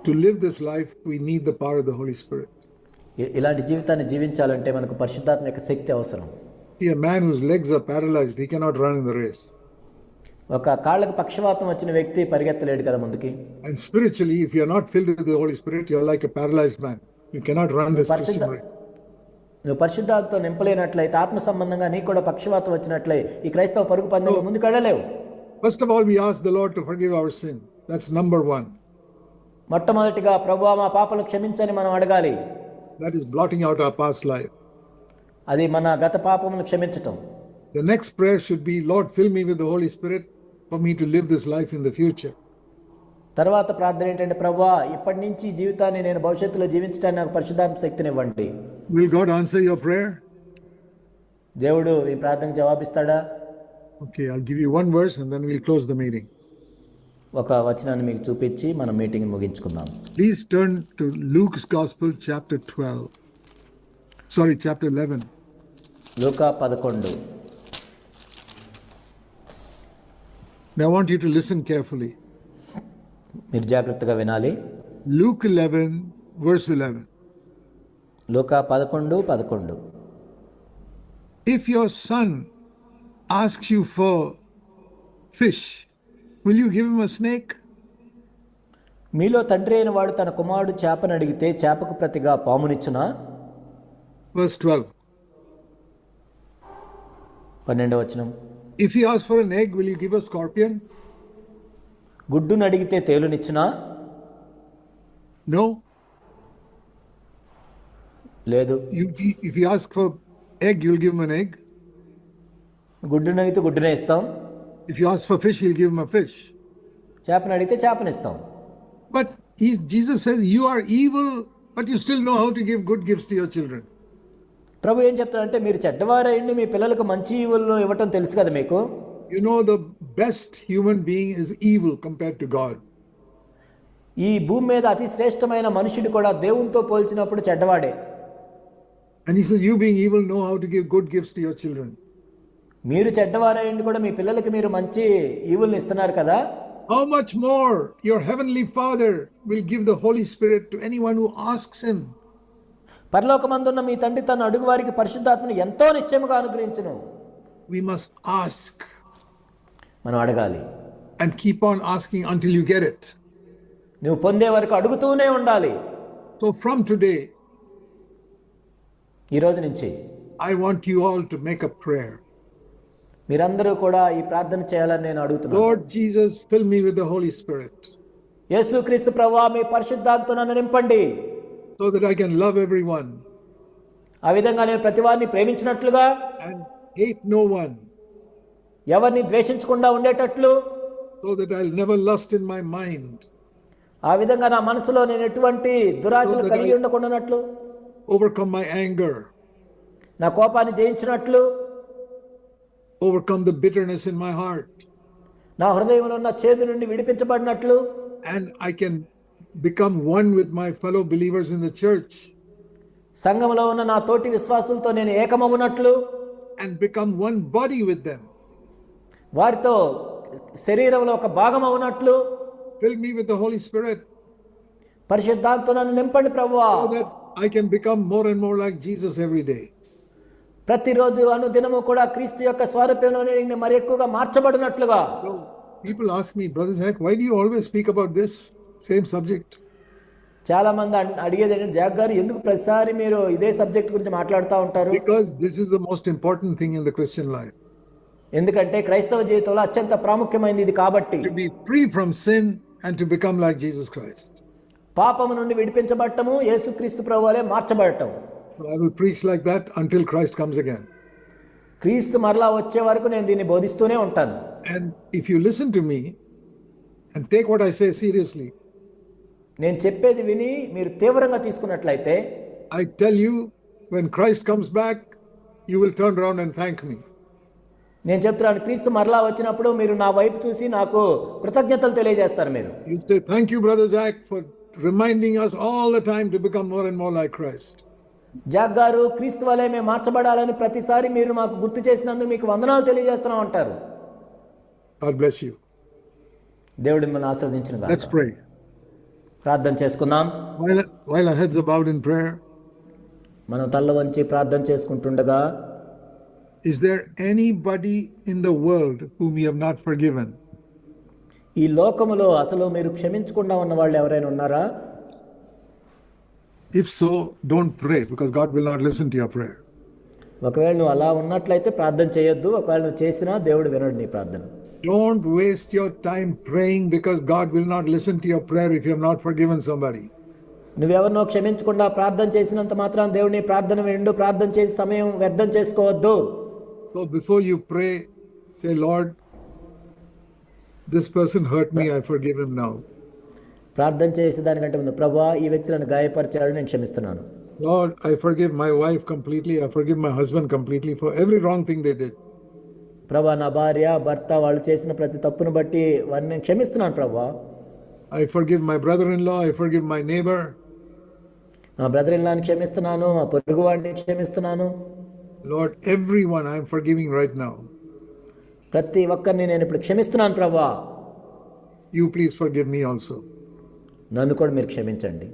To live this life, we need the power of the Holy Spirit. ఇలాంటి జీవితాన్ని జీవించాలంటే మనకు పరిశుద్ధాత్మ యొక్క శక్తి అవసరం. See, a man whose legs are paralyzed, he cannot run in the race. ఒక కాళ్ళకు పక్షవాతం వచ్చిన వ్యక్తి పరిగెత్తలేడు కదా ముందుకి. And spiritually, if you are not filled with the Holy Spirit, you are like a paralyzed man. You cannot run this Christian race. నువ్వు పరిశుద్ధాత్మతో నింపలేనట్లయితే ఆత్మ సంబంధంగా నీకు కూడా పక్షవాతం వచ్చినట్లయి ఈ క్రైస్తవ పరుగు పందెంలో ముందుకు వెళ్ళలేవు. First of all, we ask the Lord to forgive our sin. That's number one. మొట్టమొదటిగా ప్రభువా మా పాపాలను క్షమించని మనం అడగాలి. That is blotting out our past life. అది మన గత పాపములను క్షమించటం. The next prayer should be, Lord, fill me with the Holy Spirit for me to live this life in the future. తర్వాత ప్రార్థన ఏంటంటే ప్రభువా ఇప్పటి నుంచి జీవితాన్ని నేను భవిష్యత్తులో జీవించడానికి నాకు పరిశుద్ధాత్మ శక్తిని ఇవ్వండి. Will God answer your prayer? దేవుడు ఈ ప్రార్థనకు జవాబిస్తాడా? Okay, I'll give you one verse and then we'll close the meeting. ఒక వచనాన్ని మీకు చూపించి మనం మీటింగ్ ముగించుకుందాం. Please turn to Luke's Gospel chapter 11. Luka 11. Now I want you to listen carefully. మీరు జాగ్రత్తగా వినాలి. Luke 11 verse 11. Luka 11:11. If your son asks you for fish, will you give him a snake? మీలో తండ్రి అయిన వాడు తన కుమారుడు చేపను అడిగితే చేపకు ప్రతిగా పామునిచ్చునా? Verse 12. 12వ వచనం. If he asks for an egg, will you give a scorpion? గుడ్డును అడిగితే తేలునిచ్చునా? No. లేదు. If he asks for egg, you'll give him an egg. గుడ్డును అడిగితే గుడ్డునే ఇస్తాం. If you ask for fish, he'll give him a fish. చేపను అడిగితే చేపనిస్తాం. But Jesus says, you are evil, but you still know how to give good gifts to your children. ప్రభు ఏం చెప్తాడంటే మీరు చెడ్డవారైండి మీ పిల్లలకు మంచి ఈవులను ఇవ్వటం తెలుసు కదా మీకు. You know the best human being is evil compared to God. ఈ భూమి మీద అతి శ్రేష్టమైన మనుషుడు కూడా దేవునితో పోల్చినప్పుడు చెడ్డవాడే. And he says, you being evil know how to give good gifts to your children. మీరు చెడ్డవారైండి కూడా మీ పిల్లలకి మీరు మంచి ఈవులను ఇస్తున్నారు కదా. How much more your heavenly Father will give the Holy Spirit to anyone who asks him. పరలోకమందున్న మీ తండ్రి తన అడుగు వారికి పరిశుద్ధాత్మను ఎంతో నిశ్చయముగా అనుగ్రహించును. We must ask. మనం అడగాలి. And keep on asking until you get it. నువ్వు పొందే వరకు అడుగుతూనే ఉండాలి. So from today, ఈ రోజు నుంచి I want you all to make a prayer. మీరందరూ కూడా ఈ ప్రార్థన చేయాలని నేను అడుగుతున్నాను. Lord Jesus, fill me with the Holy Spirit. యేసుక్రీస్తు ప్రభువా మీ పరిశుద్ధాత్మను నన్ను నింపండి. So that I can love everyone. ఆ విధంగా నేను ప్రతి వారిని ప్రేమించినట్లుగా And hate no one. ఎవరిని ద్వేషించకుండా ఉండేటట్లు. So that I'll never lust in my mind. ఆ విధంగా నా మనసులో నేను ఎటువంటి దురాశలు కలిగి ఉండకుండానట్లు. Overcome my anger. నా కోపాన్ని జయించినట్లు. Overcome the bitterness in my heart. నా హృదయంలో ఉన్న చేదు నుండి విడిపించబడినట్లు. And I can become one with my fellow believers in the church. సంఘములో ఉన్న నా తోటి విశ్వాసులతో నేను ఏకమవునట్లు. And become one body with them. వారితో శరీరంలో ఒక భాగం అవునట్లు. Fill me with the Holy Spirit. పరిశుద్ధాత్మను నన్ను నింపండి ప్రభువా. So that I can become more and more like Jesus every day. ప్రతిరోజు అనుదినము కూడా క్రీస్తు యొక్క స్వరూపంలోనే మరి ఎక్కువగా మార్చబడినట్లుగా. So People ask me, Brother Zac, why do you always speak about this same subject? చాలా మంది అడిగేది ఏంటంటే, జాక్ గారు ఎందుకు ప్రతిసారి మీరు ఇదే సబ్జెక్ట్ గురించి మాట్లాడుతూ ఉంటారు? Because this is the most important thing in the Christian life. ఎందుకంటే క్రైస్తవ జీవితంలో అత్యంత ప్రాముఖ్యమైనది ఇది కాబట్టి. To be free from sin and to become like Jesus Christ. పాపము నుండి విడిపించబడటము, యేసుక్రీస్తు ప్రభువులే మార్చబడటం. So I will preach like that until Christ comes again. క్రీస్తు మరలా వచ్చే వరకు నేను దీన్ని బోధిస్తూనే ఉంటాను. And if you listen to me and take what I say seriously, నేను చెప్పేది విని మీరు తీవ్రంగా తీసుకున్నట్లయితే, I tell you, when Christ comes back, you will turn around and thank me. నేను చెప్తున్నాను, క్రీస్తు మరలా వచ్చినప్పుడు మీరు నా వైపు చూసి నాకు కృతజ్ఞతలు తెలియజేస్తారు. మీరు You say, thank you, Brother Zac, for reminding us all the time to become more and more like Christ. Jack గారు, క్రీస్తు వలె మేము మార్చబడాలని ప్రతిసారి మీరు మాకు గుర్తు చేసినందుకు మీకు వందనాలు తెలియజేస్తున్నాం అంటారు. God bless you. దేవుడు మిమ్మల్ని ఆశీర్వదించును గాక. Let's pray. ప్రార్థన చేసుకుందాం. While our heads are bowed in prayer, మనం తల్ల వంచి ప్రార్థన చేసుకుంటుండగా, is there anybody in the world whom you have not forgiven? ఈ లోకములో అసలు మీరు క్షమించకుండా ఉన్న వాళ్ళు ఎవరైనా ఉన్నారా? If so, don't pray, because God will not listen to your prayer. ఒకవేళ నువ్వు అలా ఉన్నట్లయితే ప్రార్థన చేయొద్దు. ఒకవేళ నువ్వు చేసినా దేవుడు వినడు నీ ప్రార్థన. Don't waste your time praying, because God will not listen to your prayer if you have not forgiven somebody. నువ్వెవరినో క్షమించకుండా ప్రార్థన చేసినంత మాత్రం దేవుడు నీ ప్రార్థన విండు. ప్రార్థన చేసి సమయం వ్యర్థం చేసుకోవద్దు. So before you pray, say, Lord, this person hurt me, I forgive him now. ప్రార్థన చేసే దానికంటే ముందు, ప్రభువా ఈ వ్యక్తి నన్ను గాయపరిచాడు, నేను క్షమిస్తున్నాను. Lord, I forgive my wife completely, I forgive my husband completely for every wrong thing they did. ప్రభువా నా భార్య భర్త వాళ్ళు చేసిన ప్రతి తప్పును బట్టి వారిని నేను క్షమిస్తున్నాను ప్రభువా. I forgive my brother-in-law, I forgive my neighbor. మా బ్రదర్ ఇన్ లాని క్షమిస్తున్నాను, మా పొరుగు వాడిని క్షమిస్తున్నాను. Lord, everyone I am forgiving right now. ప్రతి ఒక్కరిని నేను ఇప్పుడు క్షమిస్తున్నాను ప్రభువా. You please forgive me also. నన్ను కూడా మీరు క్షమించండి.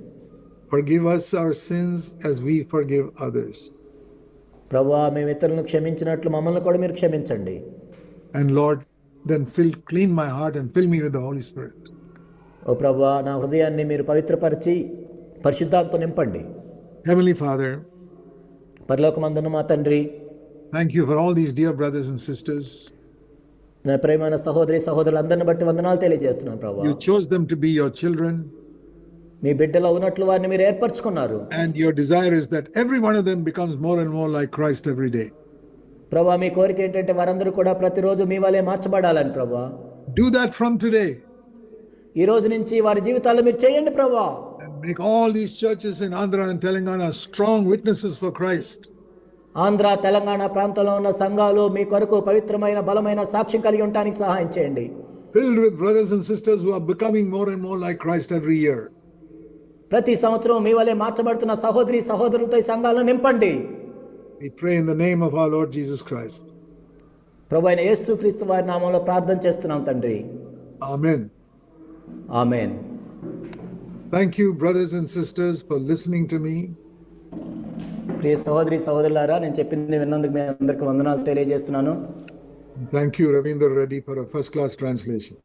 Forgive us our sins as we forgive others. ప్రభువా మేము ఇతరులను క్షమించినట్లు మమ్మల్ని కూడా మీరు క్షమించండి. And Lord, then clean my heart and fill me with the Holy Spirit. ఓ ప్రభువా నా హృదయాన్ని మీరు పవిత్రపరిచి పరిశుద్ధాత్మతో నింపండి. Heavenly Father, పరలోకమందున్న మా తండ్రి, thank you for all these dear brothers and sisters. నా ప్రియమైన సహోదరి సహోదరులందరిని బట్టి వందనాలు తెలియజేస్తున్నాను ప్రభువా. You chose them to be your children. మీ బిడ్డలు ఉన్నట్లు వారిని మీరు ఏర్పరచుకున్నారు. And your desire is that every one of them becomes more and more like Christ every day. ప్రభువా మీ కోరిక ఏంటంటే వారందరూ కూడా ప్రతిరోజు మీ వలె మార్చబడాలని ప్రభువా. Do that from today. ఈ రోజు నుంచి వారి జీవితాల్లో మీరు చేయండి ప్రభువా. And make all these churches in Andhra and Telangana strong witnesses for Christ. Andhra Telangana ప్రాంతంలో ఉన్న సంఘాలు మీ కొరకు పవిత్రమైన బలమైన సాక్ష్యం కలిగి ఉండడానికి సహాయం చేయండి. Filled with brothers and sisters who are becoming more and more like Christ every year. ప్రతి సంవత్సరం మీ వలె మార్చబడుతున్న సహోదరి సహోదరులతో ఈ సంఘాలను నింపండి. We pray in the name of our Lord Jesus Christ. ప్రభువైన యేసుక్రీస్తు వారి నామములో ప్రార్థన చేస్తున్నాం తండ్రి. Amen. Amen. Thank you, brothers and sisters, for listening to me. ప్రియ సహోదరి సహోదరులారా, నేను చెప్పింది విన్నందుకు మీ అందరికీ వందనాలు తెలియజేస్తున్నాను. Thank you, Ravindra Reddy, for a first-class translation.